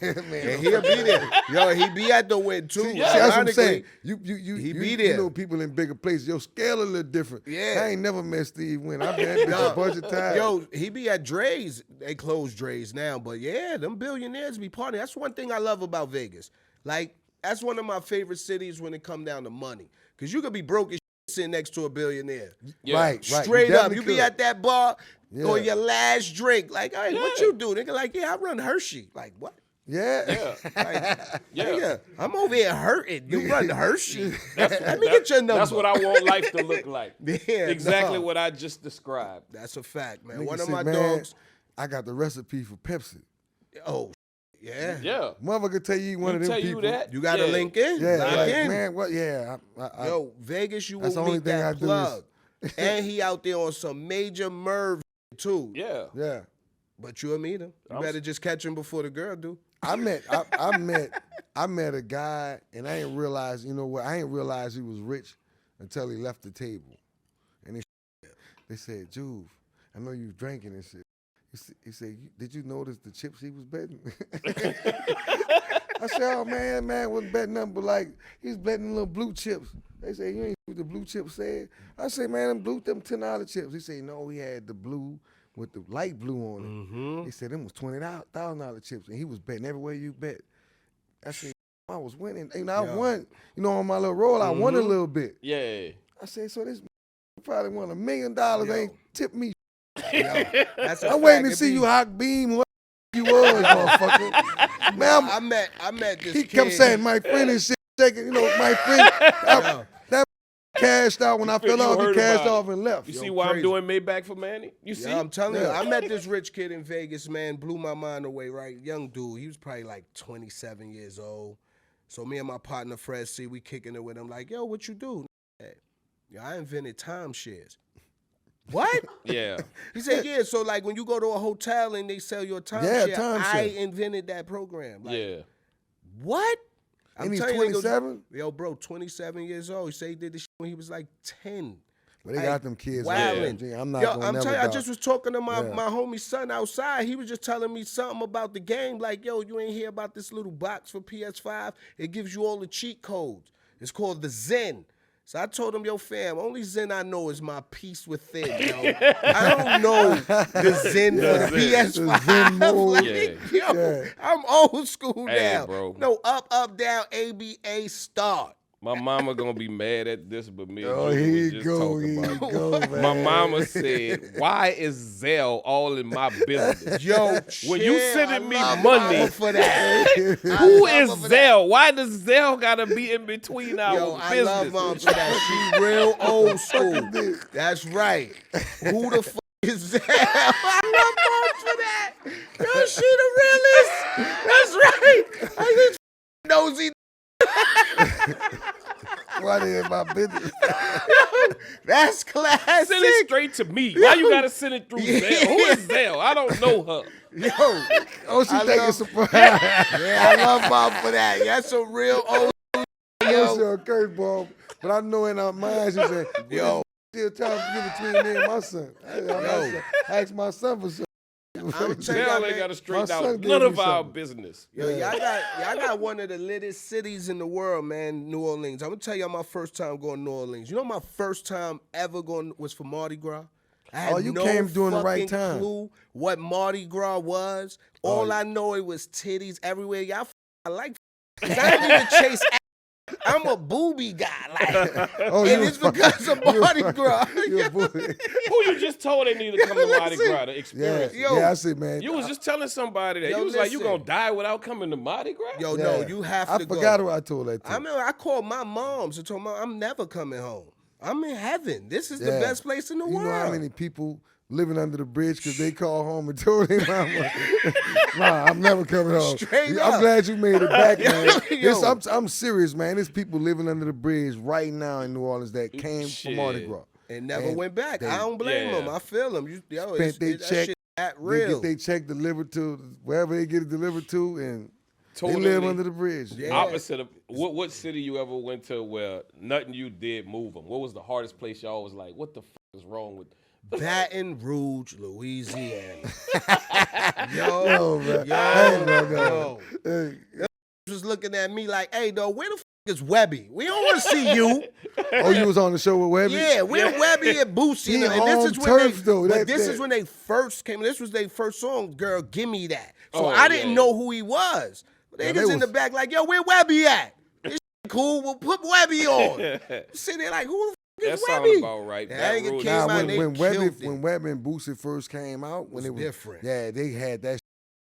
And he'll be there. Yo, he be at the win too. See, that's what I'm Ironically, saying. He You be you there. know people in bigger places. Your scale a little different. Yeah. I ain't never met Steve Wynn. I've been at Yo, a bunch of times. Yo, he be at Dre's. They closed Dre's now, but yeah, them billionaires be partying. That's one thing I love about Vegas. Like, that's one of my favorite cities when it come down to money. Because you could be broke as shit sitting next to a billionaire. Yeah. Right. Straight up. You be at that bar Yeah. on your last drink. Like, hey, what you do? Nigga, like, yeah, I run Hershey. Like, what? Yeah. Like, Yeah. nigga, I'm over here hurting. You run Hershey. Let me get your number. That's what I want life to look like. Yeah, Exactly no. what I just described. That's a fact, man. Nigga One of said, my "Man, dogs. I got the recipe for Pepsi. Oh, yeah. Yeah. Motherfucker tell you one of them tell people. you that. You got to Yeah. link in. Yeah, Lock like, in. man, what? Yeah, Yo, Vegas, you that's will the only meet thing that I do plug. And he out there on some major Merv too. Yeah. yeah. But you'll meet him. You better just catch him before the girl do. I met a guy, and I didn't realize. You know what? I didn't realize he was rich until he left the table, and they said, "Juve, I know you was drinking and shit." He said, "Did you notice the chips he was betting?" I said, "Oh man, wasn't betting nothing but like he's betting little blue chips." They said, "You ain't see what the blue chips said?" I said, "Man, them $10 chips." He said, "No, he had the blue with the light blue on it." Mm-hmm. He said, "Them was $20,000 chips," and he was betting everywhere you bet. I said, "I was winning." And I won, on my little roll. I won a little bit. Yeah. I said, "So this probably won $1 million. Ain't tipped me." That's a I'm waiting to fact. see you hawk beam. What you was, motherfucker? Man, I met this he kid. kept saying my friend and shit. Shaking, my friend. That cashed out when I fell off. He heard cashed about off and left. You see why I'm crazy. doing Maybach for Manny? You see? Yeah, I'm telling you, Yeah. I met this rich kid in Vegas, man, blew my mind away, right? Young dude. He was probably like 27 years old. So me and my partner, Fred C, we kicking it with him like, yo, what you do? Yo, I invented timeshares. What? Yeah. He said, yeah, so like when you go to a hotel and they sell your Yeah, timeshare, timeshare. I invented that program. Like, Yeah. what? And he's telling you, he goes, 27? Yo, bro, 27 years old. He said he did this shit when he was like 10. But they got them kids. Wildin'. Man. I'm not Yo, gonna I'm never telling you, I doubt. just was talking to my, Yeah. my homie son outside. He was just telling me something about the game. Like, yo, you ain't hear about this little box for PS5? It gives you all the cheat codes. It's called the Zen. So I told him, yo, fam, only Zen I know is my peace within, yo. I don't know the Zen for the PS5. Zen mode. Like, yo, Yeah. I'm old school Hey, now. bro. No, up, down, ABA, start. My mama gonna be mad at this, but me and Oh, Juvie here was you just go, talking here about you it. go, man. My mama said, why is Zell all in my business? Yo, When you chill. sending me I love money, mama for that. Who I is love her for that. Zell? Why does Zell gotta be in between our Yo, I business? love mom for that. She real old school. That's right. Who the fuck is that? I love mom for that. Yo, she the realest. That's right. I just nosy. Why they in my business? That's classic. Send it straight to me. Why you gotta send it through Zelle? Who is Zelle? I don't know her. Yo, Oh, she think it's surprise. yeah, I love Bob for that. That's a real old. Yo, she a curveball, but I know in her mind she said, Yo. still trying to get between me and my son. I asked my son for something. I'm telling Zelle y'all, ain't man, gotta straighten my out son gave none me of our something. business. Yo, y'all got one of the littest cities in the world, man, New Orleans. I'm gonna tell y'all my first time going to New Orleans. You know my first time ever going was for Mardi Gras? I had you no came during the right fucking time. clue what Mardi Gras was. All I know it was titties everywhere. Y'all I like 'cause I don't even chase I'm a booby guy. Like, and it's because of Mardi Gras. You a bully. Who you just told they need to come to Mardi Listen. Gras to Yeah, experience? Yo, yeah, I see, man. You was just telling somebody that. Yo, You was like, you listen. gonna die without coming to Mardi Gras? Yo, Yeah. no, you have I to go. forgot who I told that to. I remember I called my moms and told mom I'm never coming home. I'm in heaven. This is the Yeah. best place in the You world. know how many people living under the bridge because they called home and told their mama, "Ma, I'm never coming home." Straight I'm up. glad you made it back, man. Yo. I'm serious, man. There's people living under the bridge right now in New Orleans that came from Mardi Shit. Gras. And never And went back. they- I don't blame Yeah. them. I feel them. Yo, Spent they that check. shit that They real. get their check delivered to wherever they get it delivered to, and Totally they live under the bridge. Yeah. Opposite of what city you ever went to where nothing you did move them? What was the hardest place y'all was like, what the fuck is wrong with? Baton Rouge, Louisiana. Yo, man. Yo, Hey, man, yo. Hey. Was looking at me like, hey, though, where the fuck is Webby? We don't want to see you. Oh, you was on the show with Webby? Yeah, we're Webby and Boosie. He And this home is when turf, they, though. but That- this that- is when they first came. This was their first song, Girl, Give Me That. So Oh, I didn't yeah. know who he was. But Yeah, niggas they in the was- back like, yo, where Webby at? This shit cool, we'll put Webby on. Sitting there like, who the That fuck is sound Webby? about right. That Baton nigga Rouge. came Nah, out when, and they when Webby killed it. when Webby and Boosie first came out, when It it was was different. Yeah, they had that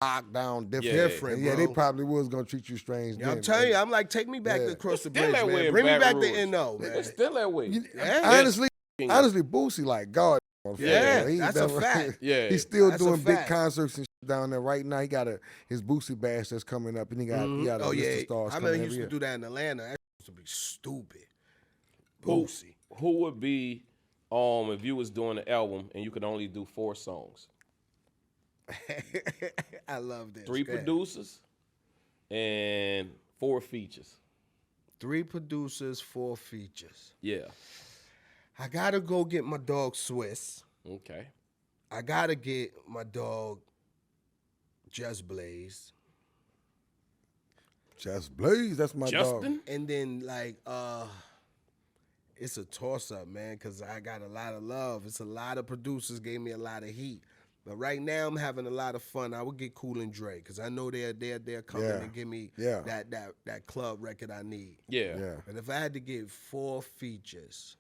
locked down different. Yeah. Different, And yeah, bro. they probably was gonna treat you strange. Yeah, I'm then, telling you, man. I'm like, take me back Yeah. across the Still bridge, that way man. in Bring me Baton back to Rouge. NO, man. It's still that way. Yeah. Honestly, Boosie like God. Yeah, He that's a never- fact. Yeah. He's still That's a doing big fact. concerts and shit down there right now. He got his Boosie bash that's coming up, and he got a Oh list yeah, of stars I coming remember he every used year. to do that in Atlanta. That used to be stupid. Who, Boosie. who would be if you was doing an album and you could only do 4 songs? I love this. 3 Go ahead. producers and 4 features. 3 producers, 4 features. Yeah. I gotta go get my dog Swiss. Okay. I gotta get my dog Just Blaze. Just Blaze, that's my dog. Justin? And then like it's a toss up, man, because I got a lot of love. It's a lot of producers gave me a lot of heat. But right now I'm having a lot of fun. I would get Cool and Dre because I know they're coming Yeah. to give me Yeah. that club record I need. Yeah. Yeah. But if I had to get 4 features,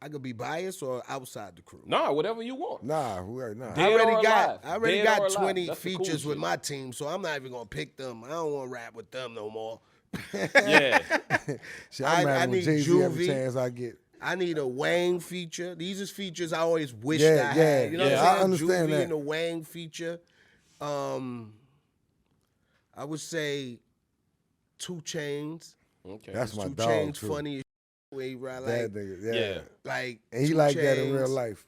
I could be biased or outside the crew. Nah, whatever you want. Nah. I Dead already or got alive. I already Dead got or alive. 20 That's the cool features with shit. my team, so I'm not even gonna pick them. I don't want to rap with them no more. Yeah. Shit, I I'm rapping need with Jay-Z every Juvie. chance I get. I need a Wayne feature. These is features I always wished Yeah, I yeah, had. You know yeah, what I'm saying? I understand Juvie that. and the Wayne feature. I would say 2 Chainz. Okay. That's my 2 dog Chainz too. funny as shit. Where he ride That like, nigga, yeah. Yeah. like And he 2 like that in Chainz. real life.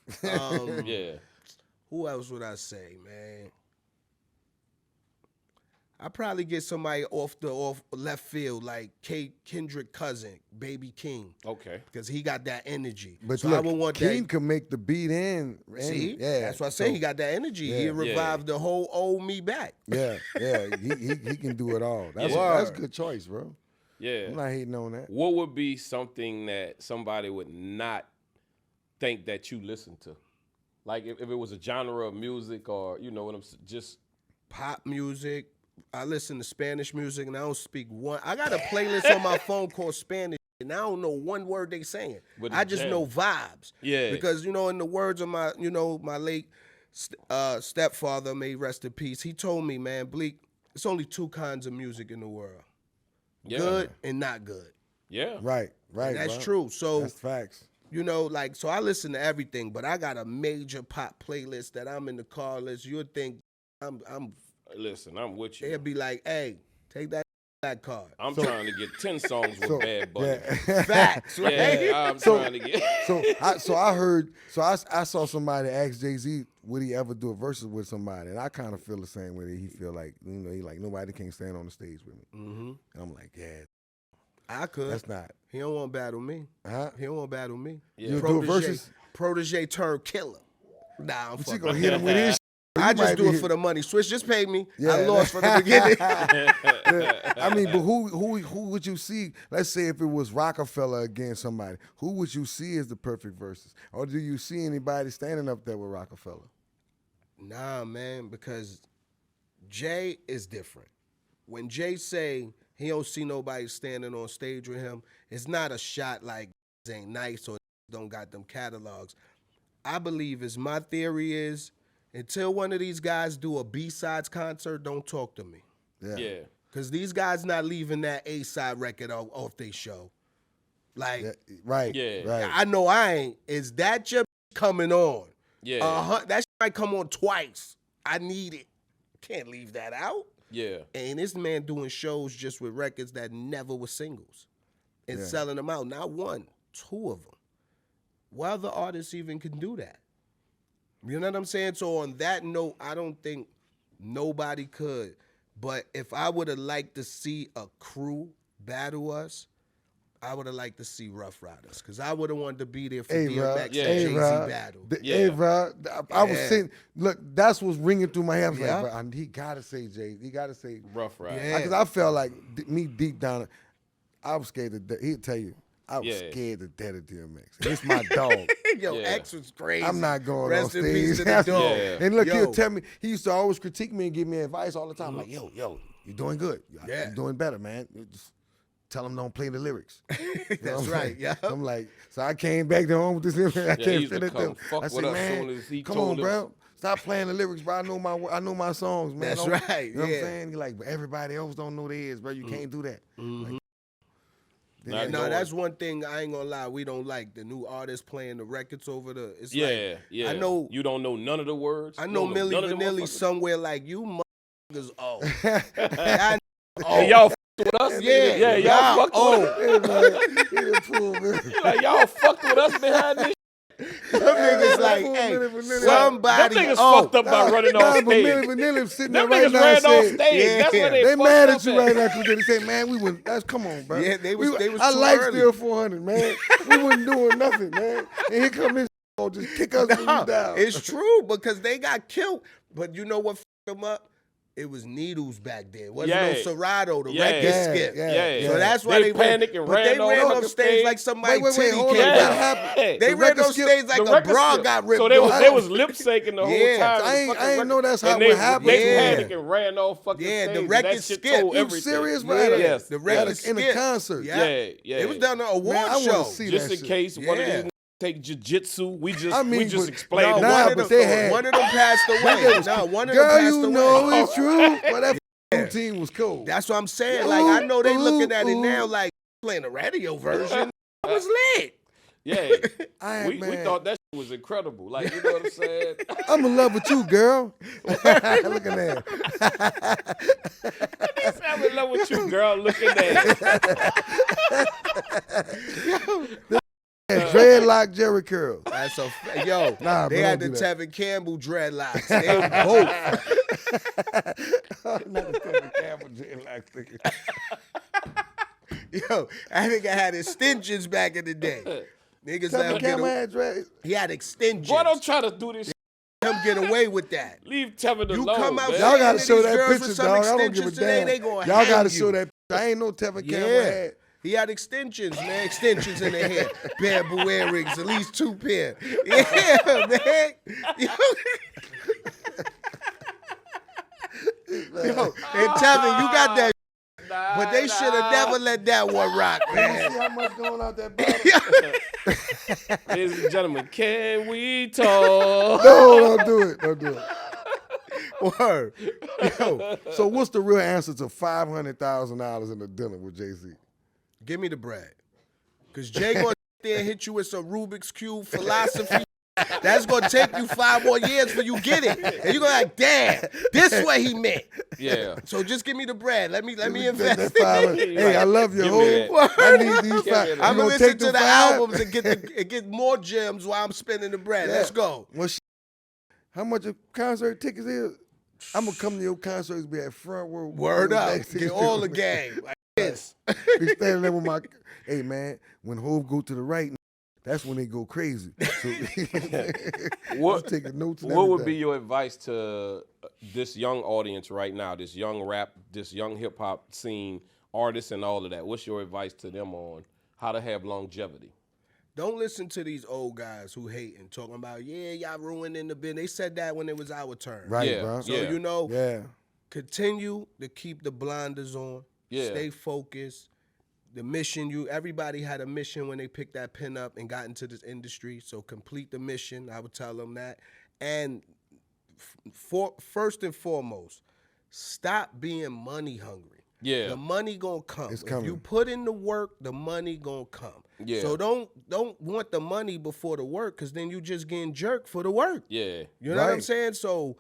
Yeah. Who else would I say, man? I probably get somebody off left field like Kendrick Cousin, Baby King, Okay. because he got that energy. But so I look, would want King that. can make the beat in. See, yeah, that's why I say so- he got that energy. Yeah. He Yeah. revived the whole old me back. Yeah, he can do it all. That's Yeah. that's a good choice, bro. Yeah. I'm not hating on that. What would be something that somebody would not think that you listen to? Like if it was a genre of music or, you know what I'm just Pop music. I listen to Spanish music and I don't speak one. I got a playlist on my phone called Spanish and I don't know one word they saying. But I it's just jam. know vibes. Yeah. Because, you know, in the words of my, my late stepfather, may he rest in peace, he told me, man, Bleek, it's only 2 kinds of music in the world. Yeah. Good and not good. Yeah. Right, And that's bro. true. So That's facts. You know, like, so I listen to everything, but I got a major pop playlist that I'm in the car list. You'll think I'm Listen, I'm with you. they'll be like, hey, take that card. I'm trying to get 10 songs with Bad Bunny. Yeah. Facts, right? Yeah, I'm trying to get. I saw somebody ask Jay-Z, would he ever do a versus with somebody? And I kind of feel the same way that he feel like, you know, he like, nobody can stand on the stage with me. Mm-hmm. And I'm like, yeah, I could. that's not. He don't want to battle me. Huh? He don't want to battle me. Yeah. You do a versus? Protege turned killer. Nah, I'm But you fucking. gonna hit him with his I just do it for the money. Switch just paid me. Yeah. I lost from the beginning. I mean, but who would you see? Let's say if it was Roc-A-Fella against somebody, who would you see as the perfect versus? Or do you see anybody standing up there with Roc-A-Fella? Nah, man, because Jay is different. When Jay say he don't see nobody standing on stage with him, it's not a shot like ain't nice or don't got them catalogs. I believe, as my theory is, until one of these guys do a B-sides concert, don't talk to me. Yeah. Because these guys not leaving that A-side record off their show. Like, Yeah, right. Yeah. Right. I know I ain't. Is that your coming on? Yeah. That shit might come on twice. I need it. Can't leave that out. Yeah. And this man doing shows just with records that never were singles and Yeah. selling them out. Not one, two of them. What other artists even can do that? You know what I'm saying? So on that note, I don't think nobody could. But if I would have liked to see a crew battle us, I would have liked to see Rough Riders, because I would have wanted to be there for DMX and Yeah. Jay-Z Rob. battle. Hey, bro, I was Yeah. saying, look, that's what's ringing through my head. I was Yeah. like, bro, he gotta say Jay. He gotta say Rough Ride. Yeah. Because I felt like me deep down, I was scared to death. He'd tell you, I was Yeah. scared to death of DMX. It's my dog. Yo, Yeah. X was crazy. I'm not going Rest on in peace stage. to the dog. Yeah. And look, Yo. he'll tell me, he used to always critique me and give me advice all the time. Like, yo, you're doing good. Yeah. You're doing better, man. You just tell him don't play the lyrics. You know what That's I'm right, saying? yeah. I'm like, so I came back to home with this lyric. I he can't used to fit it come them. fuck I with said, us man, soon as he come told on, us. bro. Stop playing the lyrics, bro. I know my songs, man. That's Don't- right, You know what yeah. I'm saying? You're like, but everybody else don't know theirs, bro. You can't do that. Mm-hmm. Not No, going- that's one thing I ain't gonna lie. We don't like the new artists playing the records over the. It's Yeah, like, yeah. I know. You don't know none of the words. I You know don't Milli none of the Vanilli motherfuckers. somewhere like you motherfuckers. Oh, I, Hey, y'all fucked with us? Yeah, Yeah, y'all fucked with us. Hey, man, he done pulled me. Like, y'all fucked with us behind this. them niggas like, Milli hey, Vanilli. somebody. Them niggas oh, fucked up by running Nah, off but stage. Milli Vanilli sitting there Them right niggas now ran off saying, stage. Yeah. That's where they they fucked mad up at you right now because they say, man, we wouldn't. That's come on, bro. Yeah, they was I too like early. Still 400, man. We wasn't doing nothing, man. And here come this just kick us when Nah, we down. it's true because they got killed. But you know what fucked them up? It was needles back then. Wasn't no Yeah. Serato, the Yeah. record Yeah, skip. yeah. So that's why they panicked and but ran they ran off off the stage stage. like somebody Wait, titty hold on. came What out. happened? Hey, They The ran record off skip- stage like the a record bra skip. got ripped So they was, off. they was lip syncing the whole Yeah. time. I ain't know that's how and it they, happened. They Yeah. panicked and ran off fucking Yeah, stage. the and record that shit skipped. told You everything. serious, Yeah, bro? Yes. the At record a- in a skip. concert. Yeah. Yeah. It was down the award Man, I wanna show. see Just that in shit. case one of Yeah. these take jiu-jitsu, we just I mean, just but- explained No, it. Nah, one, but of them, they had- one of them passed away. No, one of them Girl, passed you away. know it's true. But that routine was cool. That's what I'm saying. Like, I know they looking at it Ooh. now like playing the radio version. I was lit. Yeah. we man. thought that shit was incredible. Like, you know what I'm saying? I'm in love with you, girl. Look at that. I'm in love with you, girl. Look at that. Dreadlock Jerry curl. That's a yo. Nah, they bro, had the don't do that. Tevin Campbell dreadlocks. They both. Not the Tevin Campbell dreadlock sticker. Yo, I think I had extensions back in the day. Niggas let him Tevin get Campbell away. had dread. He had extensions. Boy, don't try to do this shit. Him get away with that. Leave Tevin You alone, come out man. Y'all gotta These show that girls with picture, some dog. I don't give a extensions today, damn. they gonna Y'all hang gotta you. show that picture. I ain't no Tevin Campbell Yeah. had. He had extensions, man. Extensions in their hair. Bamboo earrings, at least 2 pair. Yeah, man. Yo, and Tevin, you got that. But they should have never let that one rock, You man. see how much going out that bottle? Ladies and gentlemen, can we talk? No, don't do it. Don't do it. Word. Yo, So what's the real answer to $500,000 in a dinner with Jay-Z? give me the bread. Because Jay gonna there and hit you with some Rubik's Cube philosophy. That's gonna take you 5 more years for you get it, and you're gonna like, damn, this what he meant. Yeah. So just give me the bread. Let me invest. Hey, I love your Give whole. me that. I need these Give me five. that. You I'm gonna gonna listen take to the the five? albums and get more gems while I'm spending the bread. Yeah. Let's go. Well, how much a concert tickets is? I'm gonna come to your concerts, be at front row. Word up. backstage. Get all the game. Like this. Be standing there with my. Hey man, when Hove go to the right, that's when they go crazy. So, What, taking notes. And what would be everything. your advice to this young audience right now, this young rap, this young hip hop scene, artists and all of that? What's your advice to them on how to have longevity? Don't listen to these old guys who hate and talking about, yeah, y'all ruining the business. They said that when it was our turn. Right, Yeah. bro? So, you know, Yeah. continue to keep the blinders on. Yeah. Stay focused. The mission, everybody had a mission when they picked that pen up and got into this industry. So complete the mission. I would tell them that. And first and foremost, stop being money hungry. Yeah. The money gonna come. It's If coming. you put in the work, the money gonna come. Yeah. So don't want the money before the work, because then you just getting jerked for the work. Yeah. You know what I'm Right. saying? So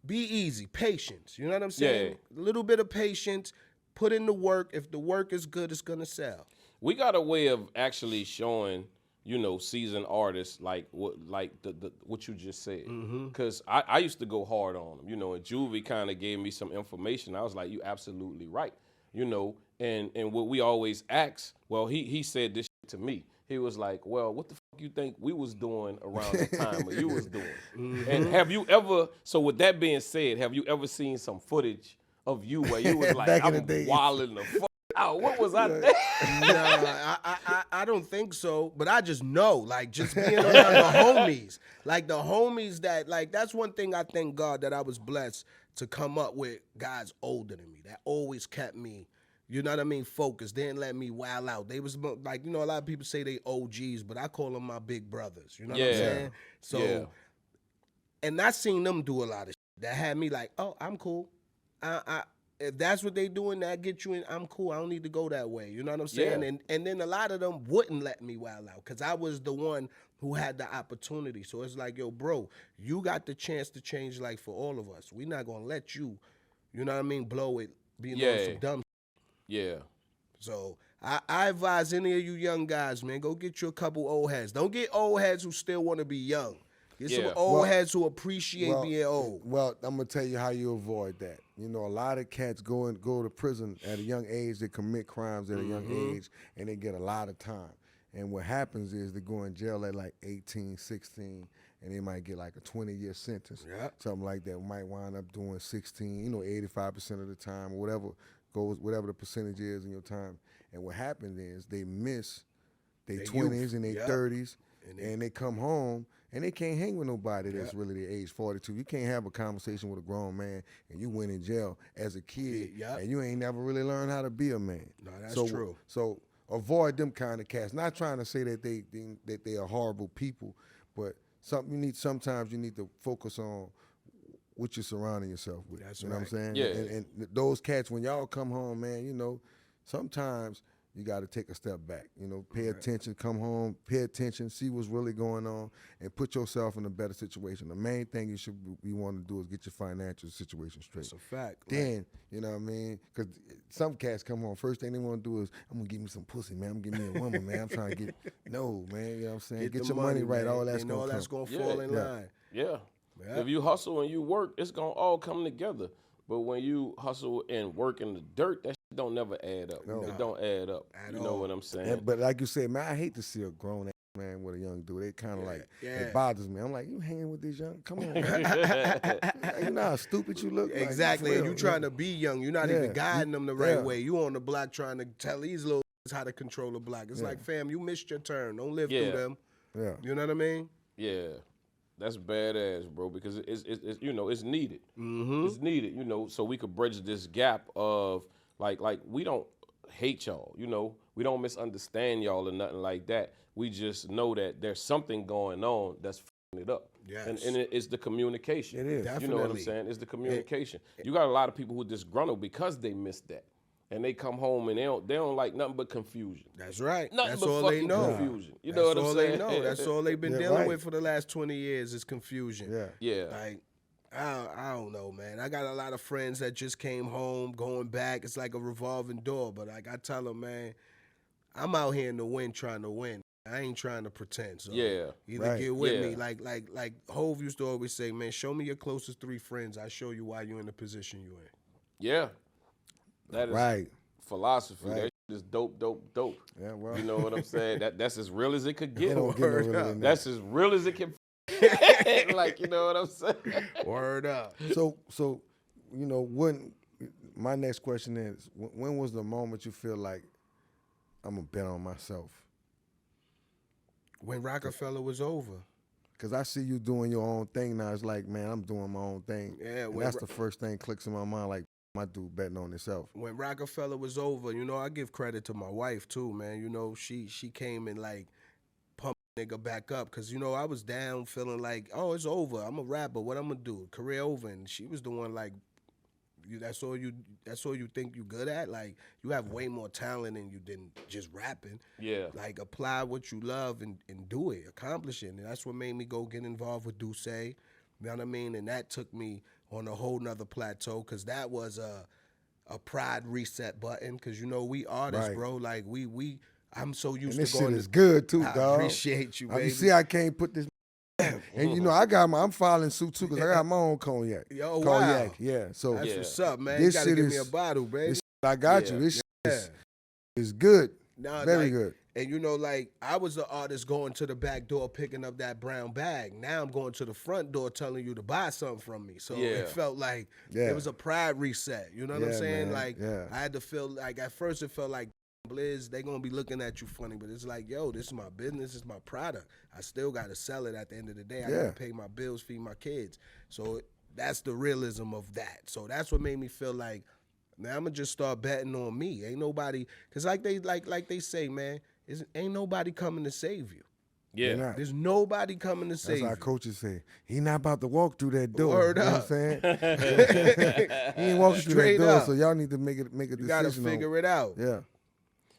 be easy, patience. You know what I'm saying? A little bit of patience. Put in the work. If the work is good, it's gonna sell. We got a way of actually showing, you know, seasoned artists like what you just said. Because I used to go hard on them, you know, and Juvie kind of gave me some information. I was like, you absolutely right, you know, and what we always ask, well, he said this shit to me. He was like, well, what the fuck you think we was doing around the time or you was doing? And have you ever, so with that being said, have you ever seen some footage of you where you was like, Back in the I'm days. wilding the fuck out? What was I thinking? No, I don't think so. But I just know, like, just being around the homies, like the homies that, like, that's one thing I thank God that I was blessed to come up with guys older than me that always kept me, you know what I mean, focused. Didn't let me wild out. They was like, you know, a lot of people say they OGs, but I call them my big brothers. You know what I'm Yeah. saying? So, Yeah. and I seen them do a lot of shit that had me like, oh, I'm cool. If that's what they doing, that get you in, I'm cool. I don't need to go that way. You know what I'm saying? Yeah. And then a lot of them wouldn't let me wild out because I was the one who had the opportunity. So it's like, yo, bro, you got the chance to change life for all of us. We're not gonna let you, you know what I mean, blow it, being on some dumb. Yeah. So I advise any of you young guys, man, go get you a couple old heads. Don't get old heads who still want to be young. Get some Yeah. old Well- heads who appreciate being old. Well, I'm gonna tell you how you avoid that. You know, a lot of cats go to prison at a young age. They commit crimes at a young age, and they get a lot of time. And what happens is they go in jail at like 18, 16, and they might get like a 20-year sentence, something like that. Might wind up doing 16, you know, 85% of the time, or whatever the percentage is in your time. And what happens is they miss their 20s and their 30s, and they come home and they can't hang with nobody that's really their age, 42. You can't have a conversation with a grown man and you went in jail as a kid and you ain't never really learned how to be a man. No, that's so, true. So avoid them kind of cats. Not trying to say that they are horrible people, but sometimes you need to focus on what you're surrounding yourself with. That's you know right. what I'm saying? Yeah. And those cats, when y'all come home, man, you know, sometimes you got to take a step back. You know, pay attention, come home, pay attention, see what's really going on, and put yourself in a better situation. The main thing you want to do is get your financial situation straight. That's a fact. Then, you know what I mean? Because some cats come home, first thing they want to do is, I'm going to give me some pussy, man. I'm going to give me a woman, man. I'm trying to get, no, man, you know what I'm saying? Get the your money right, man. all that's And going all to that's come. gonna fall in line. Yeah. Yeah. If you hustle and you work, it's gonna all come together. But when you hustle and work in the dirt, that shit don't never add up. No. It don't add up. At You know all. what I'm saying? But like you said, man, I hate to see a grown ass man with a young dude. It kind of it bothers me. I'm like, you hanging with this young? Come on, man. You know how stupid you look. Exactly. Like, And you trying to be young. You're not even guiding them the right yeah. way. You on the block trying to tell these little how to control the block. It's like, fam, you missed your turn. Don't live through them. Yeah. You know what I mean? Yeah. That's badass, bro, because it's you know, it's needed. It's needed, you know, so we could bridge this gap of like we don't hate y'all, you know. We don't misunderstand y'all or nothing like that. We just know that there's something going on that's f***ing it up. Yes. And it's the communication. It is. You know what I'm Definitely. saying? It's the communication. You got a lot of people who are disgruntled because they missed that. and they come home and they don't like nothing but confusion. That's right. Nothing That's but all they fucking know. confusion. You That's know what I'm all saying? they know. That's all they've been Yeah, dealing right. with for the last 20 years is confusion. Yeah. Yeah. Like, I don't know, man. I got a lot of friends that just came home, going back. It's like a revolving door. But like I tell them, man, I'm out here in the wind trying to win. I ain't trying to pretend. So Yeah. either Right. get with Yeah. me. Like Hove used to always say, man, show me your closest 3 friends. I show you why you're in the position you're in. Yeah. That is Right. philosophy. Right. That shit is dope. Yeah, well. You know what I'm saying? That's as real as it could It get. don't get no Word realer up. than that. That's as real as it can. Like, you know what I'm saying? Word up. So you know, my next question is, when was the moment you feel like I'm gonna bet on myself? When Roc-A-Fella was over. Because I see you doing your own thing now. It's like, man, I'm doing my own thing. Yeah, And when that's the first thing clicks in my mind, like, my dude betting on himself. When Roc-A-Fella was over, you know, I give credit to my wife too, man. You know, she came and like pumped nigga back up because, you know, I was down feeling like, oh, it's over. I'm a rapper. What I'm gonna do? Career over. And she was the one like, that's all you think you good at? Like, you have way more talent than you didn't just rapping. Yeah. Like, apply what you love and do it, accomplish it. And that's what made me go get involved with Duce. You know what I mean? And that took me on a whole nother plateau because that was a pride reset button because, you know, we artists, Right. bro. Like, I'm so used And this to shit going is good too, I dog. appreciate you, You baby. see, I can't put this. And you know, I'm filing suit too because I got my own cognac. Yo, Cognac, wow. yeah. So That's Yeah. what's up, man. This you gotta shit give me is- a bottle, baby. this shit I got Yeah. you. This Yeah. shit is good. Nah, Very like, good. And you know, like, I was the artist going to the back door picking up that brown bag. Now I'm going to the front door telling you to buy something from me. So Yeah. it felt like Yeah. it was a pride reset. You know what I'm Yeah, saying? man. Like, Yeah. I had to feel like, at first it felt like, Blizz, they gonna be looking at you funny, but it's like, yo, this is my business, it's my product. I still gotta sell it at the end of the day. I Yeah. gotta pay my bills, feed my kids. So that's the realism of that. So that's what made me feel like, man, I'm gonna just start betting on me. Ain't nobody, cause like they say, man, ain't nobody coming to save you. They're Yeah. not. There's nobody coming to That's save how you. coaches say. He not about to walk through that door. Word you know up. what I'm saying? He ain't walking through that Straight door, up. so y'all need to make a decision. You gotta figure it out. Yeah.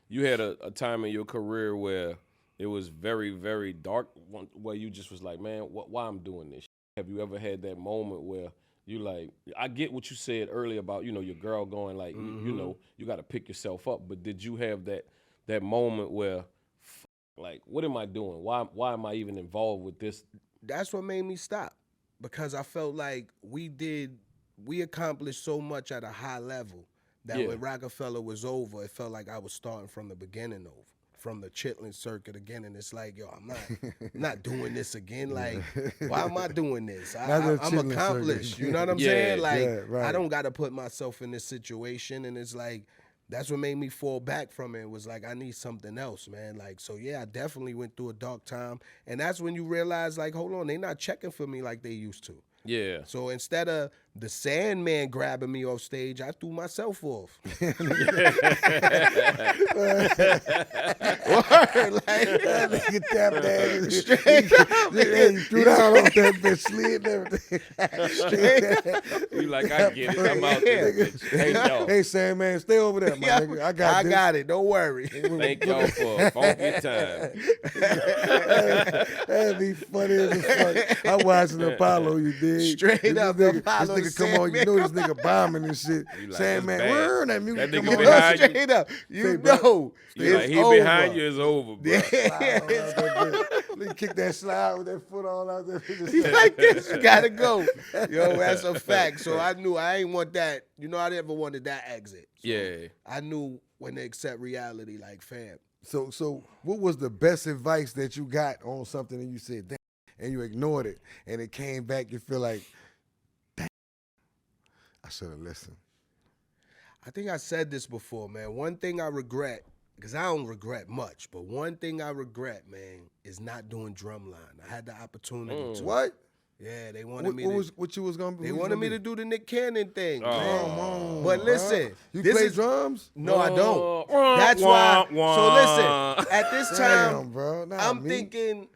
You had a time in your career where it was very, very dark, where you just was like, man, why I'm doing this? Have you ever had that moment where you like, I get what you said earlier about, you know, your girl going like, you know, you got to pick yourself up. But did you have that moment where, like, what am I doing? Why am I even involved with this? That's what made me stop, because I felt like we accomplished so much at a high level that Yeah. when Roc-A-Fella was over, it felt like I was starting from the beginning over, from the chitlin circuit again. And it's like, yo, I'm not doing this again. Like, why am I doing this? Not the I'm chitlin accomplished. circuit. You know what I'm Yeah, saying? Like, yeah, right. I don't got to put myself in this situation. And it's like, that's what made me fall back from it. It was like, I need something else, man. Like, so yeah, I definitely went through a dark time. And that's when you realize, like, hold on, they not checking for me like they used to. Yeah. So instead of the Sandman grabbing me off stage, I threw myself off. Word, like, That nigga tapped that. Straight up, He threw down off that bitch, slid and everything. You like, I get it. I'm out there, bitch. Thank y'all. Hey, Sam, man, stay over there, my nigga. I got this. got it. Don't worry. Thank y'all for a funky time. That'd be funny as fuck. I watched the Apollo, you dig? Straight This up, nigga, Apollo, This nigga come on, you know this nigga bombing and shit. You like, Sandman, it's bad. where that music That come nigga on? behind you. Straight up. You Say, bro, know. You like, It's he over. behind you is over, bro. Let me kick that slide with that foot all out there. He's like this, you gotta go. Yo, that's a fact. So I knew I ain't want that. You know, I never wanted that exit. So Yeah. I knew when to accept reality, like, fam. So what was the best advice that you got on something and you said, damn, and you ignored it, and it came back, you feel like, damn, I should have listened. I think I said this before, man. One thing I regret, because I don't regret much, but one thing I regret, man, is not doing drumline. I had the opportunity to. What? Yeah, they wanted me to. What you was gonna be? They wanted me to do the Nick Cannon thing, Oh. man. Come on, But bro. listen, You this play is- drums? No, I don't. Wah, That's wah, why. wah. So listen, at this time, Damn, bro. Not I'm me. thinking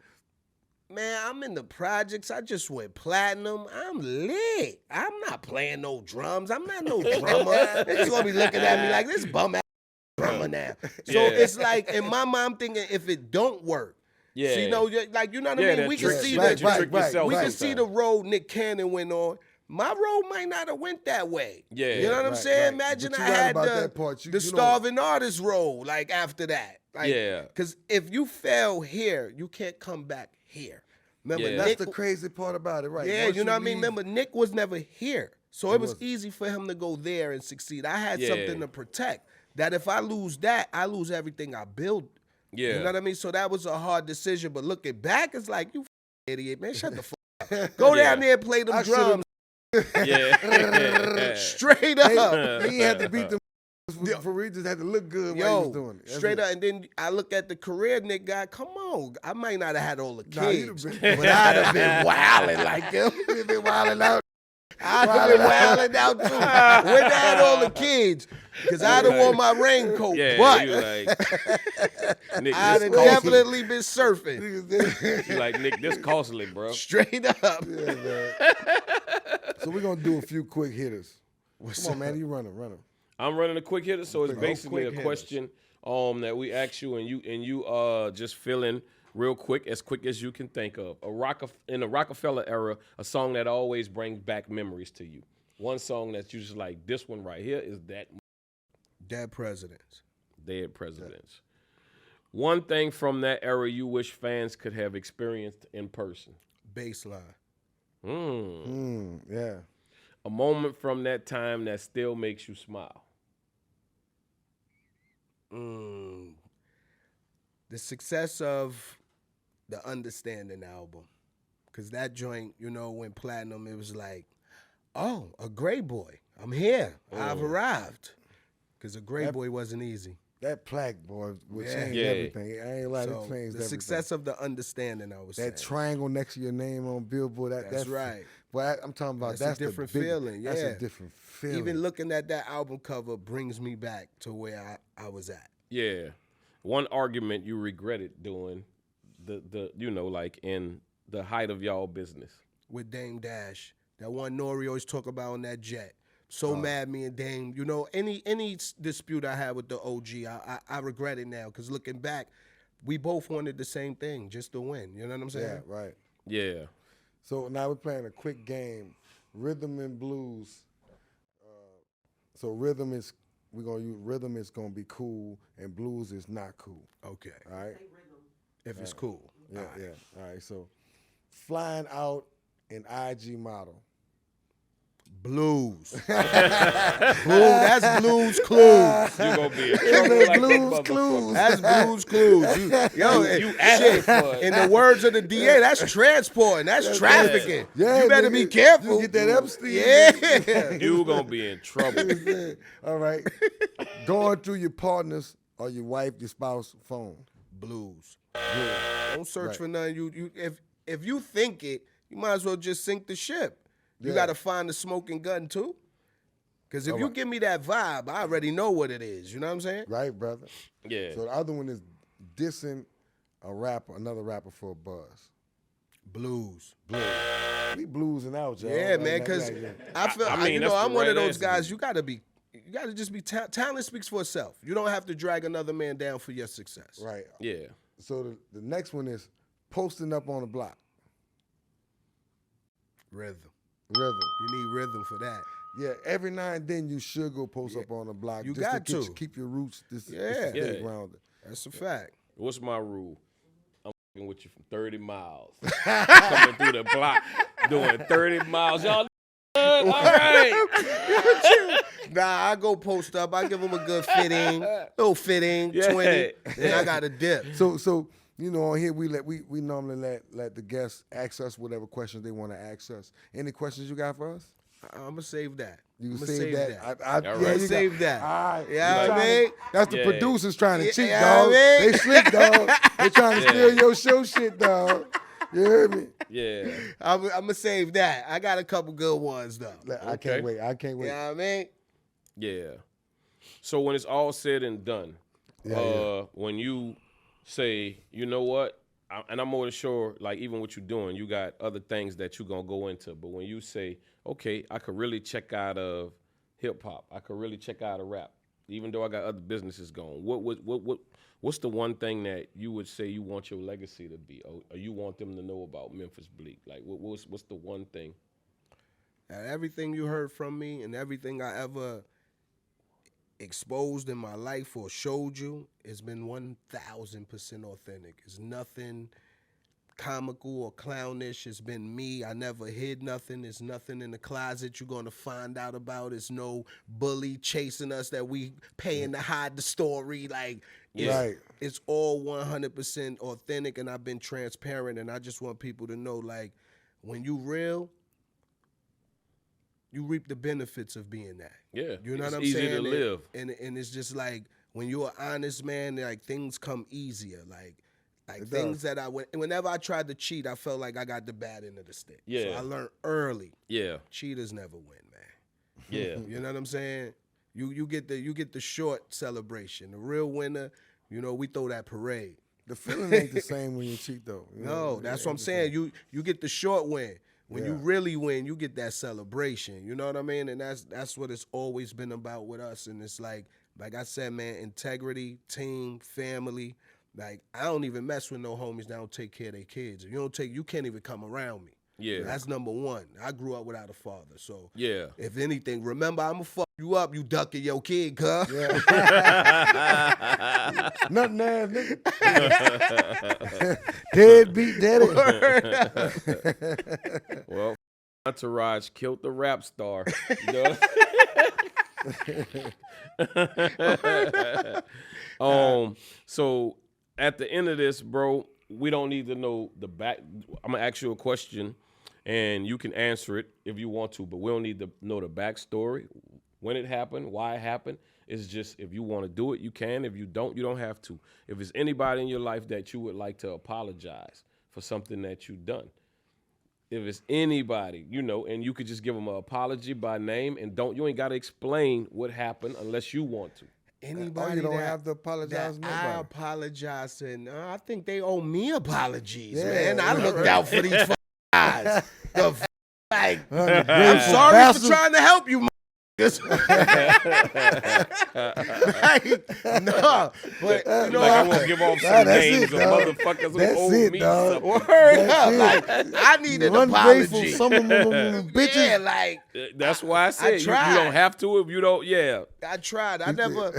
Man, I'm in the projects. I just went platinum. I'm lit. I'm not playing no drums. I'm not no drummer. They're just gonna be looking at me like this bum ass drummer now. So it's like, in my mind, I'm thinking if it don't work. Yeah. So, you know, like, you know what I mean? We can see we can see the road Nick Cannon went on. My road might not have went that way. Yeah. You know what I'm saying? Imagine I had the starving artist road, like, after that. Like, Yeah. Because if you fail here, you can't come back here. Remember, That's the crazy part about it, right? Yeah, Once you know what I mean? leave- Remember, Nick was never here. So it was easy for him to go there and succeed. I had something to protect. That if I lose that, I lose everything I build. Yeah. You know what I mean? So that was a hard decision. But looking back, it's like, you idiot, man. Shut the fuck up. Go down there and play them drums. Yeah. Straight up. He had to beat them for real. Just had to look good while he was doing it. Straight up. And then I look at the career Nick got. Come on. I might not have had all the Nah, you'd kids. have been- But I'd have been wilding like him. You'd been wilding out. I'd have been wilding out too. Wouldn't have had all the kids. Because I'd have worn my raincoat. Yeah, but you like, Nick, I'd this have costly. definitely been surfing. You like, Nick, this costly, bro. Straight up. Yeah, man. So we're gonna do a few quick hitters. Come on, man. You run them. I'm running a quick hitter, so it's basically a quick question that we ask you, and you just fill in real quick as you can think of. In the Roc-A-Fella era, a song that always brings back memories to you. One song that you just like, this one right here is that Dead presidents. Dead Presidents. One thing from that era you wish fans could have experienced in person. Baseline. Yeah. A moment from that time that still makes you smile. The success of the Understanding album. Because that joint, you know, went platinum, it was like, oh, a gray boy. I'm here. I've arrived. Because a gray boy wasn't easy. That plaque, boy, would change Yeah. everything. I ain't like So it changed everything. the success of the Understanding, I was saying. That triangle next to your name on Billboard. That's right. Boy, I'm talking about That's a different feeling, That's yeah. a different feeling. Even looking at that album cover brings me back to where I was at. Yeah. One argument you regretted doing the you know, like in the height of y'all business. With Dame Dash. That one Nori always talk about on that jet. So mad, me and Dame. You know, any dispute I had with the OG, I regret it now. Because looking back, we both wanted the same thing, just to win. You know what I'm saying? Yeah, right. Yeah. So now we're playing a quick game, rhythm and blues. So rhythm is gonna be cool, and blues is not cool. Okay. All right. If it's cool. Yeah, All right. yeah. All right. So flying out an IG model. Blues. That's Blues Clues. You gonna be in trouble like Blues that Clues. That's Blues Clues. You asking for it. In the words of the DA, that's transporting. That's trafficking. Yeah, you better nigga. be careful. You get that Epstein. Yeah. You gonna be in trouble. All right. Going through your partner's or your wife, your spouse phone. Blues. Don't search for nothing. You if you think it, you might as well just sink the ship. You got to find the smoking gun too. Because if you give me that vibe, I already know what it is. You know what I'm saying? Right, brother? Yeah. So the other one is dissing another rapper for a buzz. Blues. We bluesing out, y'all. Yeah, man, because I feel, I mean, you that's know, the I'm one of right those answer. guys, you got to just be, talent speaks for itself. You don't have to drag another man down for your success. Right. Yeah. So the next one is posting up on the block. Rhythm. Rhythm. You need rhythm for that. Yeah, every now and then you should go post up on the block. You just got to to. keep your roots Yeah. stay grounded. That's a fact. What's my rule? I'm fucking with you from 30 miles. Coming through the block, doing 30 miles. Y'all all right. Nah, I go post up. I give them a good fitting, little fitting, Yeah. 20. Then I got a dip. So you know, on here we normally let the guests ask us whatever questions they want to ask us. Any questions you got for us? I'm going to save that. You I'ma save that. All Yeah, right. you Save that. All right. Yeah, You I trying mean? to- that's the Yeah. producers trying to Yeah, cheat, I dog. mean? They slick, dog. They trying to Yeah. steal your show shit, dog. You heard me? Yeah. I'm going to save that. I got a couple good ones, though. I can't wait. I can't wait. You know what I mean? Yeah. So when it's all said and done, when you say, you know what, and I'm more than sure, like even what you're doing, you got other things that you're gonna go into. But when you say, okay, I could really check out of hip hop, I could really check out of rap, even though I got other businesses going. What's the one thing that you would say you want your legacy to be, or you want them to know about Memphis Bleek? Like, what's the one thing? Everything you heard from me and everything I ever exposed in my life or showed you, it's been 1,000% authentic. It's nothing comical or clownish. It's been me. I never hid nothing. There's nothing in the closet you're going to find out about. It's no bully chasing us that we paying to hide the story. Like, it's all 100% authentic, and I've been transparent, and I just want people to know, like, when you real, you reap the benefits of being that. Yeah, you know what I'm easy saying? to live. And it's just like when you're an honest man, like things come easier. Like things that whenever I tried to cheat, I felt like I got the bad end of the stick. Yeah. So I learned early. Yeah. Cheaters never win, man. Yeah. You know what I'm saying? You get the short celebration. The real winner, you know, we throw that parade. The feeling ain't the same when you cheat though. No, that's what I'm saying. You get the short win. When you really win, you get that celebration. You know what I mean? And that's what it's always been about with us. And it's like I said, man, integrity, team, family. Like, I don't even mess with no homies that don't take care of their kids. If you can't even come around me. Yeah. That's number one. I grew up without a father. So Yeah. if anything, remember, I'm going to fuck you up, you ducking your kid, cuz. Yeah. Nothing ass nigga. Deadbeat daddy. Well, Entourage killed the rap star. You know? So at the end of this, bro, we don't need to know the back. I'm gonna ask you a question, and you can answer it if you want to, but we don't need to know the backstory, when it happened, why it happened. It's just if you want to do it, you can. If you don't have to. If there's anybody in your life that you would like to apologize for something that you've done, if it's anybody, you know, and you could just give them an apology by name, and you ain't got to explain what happened unless you want to. Anybody you don't have to apologize to I nobody. apologize to, I think they owe me apologies, Yeah, man. I yeah, looked right. out for these guys. Like, I'm Grateful sorry bastard. for trying to help you, like, no, but you know, Like, I won't give off some Nah, that's names it, of dog. motherfuckers who That's owe it, me dog. something. word up, like, I need an Ungrateful, apology. some of them bitches. Yeah, like, That's why I said you tried. don't have to if you don't. Yeah. I tried. I never. I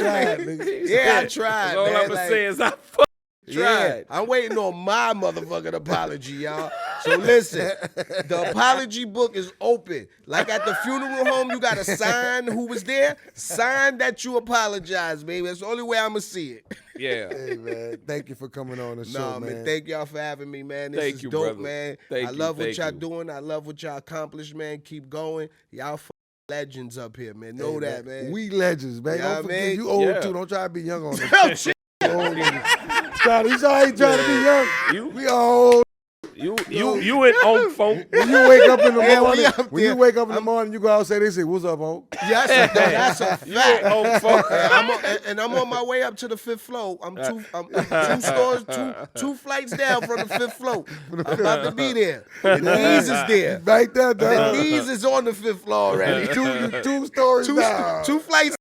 tried, nigga. Yeah, I tried. That's all man. I'm gonna Like, say is I fucking yeah, tried. I'm waiting on my motherfucking apology, y'all. So listen, the apology book is open. Like at the funeral home, you got to sign who was there. Sign that you apologize, baby. That's the only way I'm going to see it. Yeah. Hey, man, thank you for coming on the show, No, man. thank y'all for having me, man. This Thank is you, dope, brother. man. Thank I you, love what thank y'all you. doing. I love what y'all accomplished, man. Keep going. Y'all legends up here, man. Know Hey, that, man. We legends, man. You know Don't what I forget, mean? you old Yeah. too. Don't try to be young on this. Oh, shit. Old niggas. You ain't trying to be young. We old. You in on phone. When you wake up in the Yeah, we morning, up when you there. wake up in the morning, you go outside, they say, "What's up, on?" Yes, that's a fact. On phone. I'm on my way up to the 5th floor. I'm two stores, two flights down from the 5th floor. I'm about to be there. The knees is there. Right there, The dog. knees is on the 5th floor already. Two stories down. Two flights.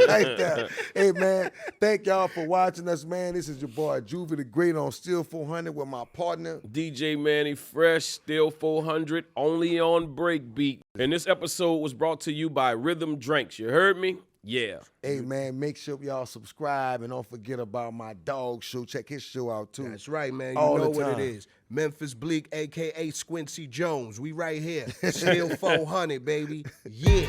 Right there. Hey, man, thank y'all for watching us, man. This is your boy Juvie the Great on Still 400 with my partner. DJ Mannie Fresh, Still 400, only on Breakbeat. And this episode was brought to you by Rhythm Drinks. You heard me? Yeah. Hey, man, make sure y'all subscribe and don't forget about my dog show. Check his show out, too. That's right, man. You All know the what it time. is. Memphis Bleek, a.k.a. Squincy Jones. We right here. Still 400, baby. Yeah.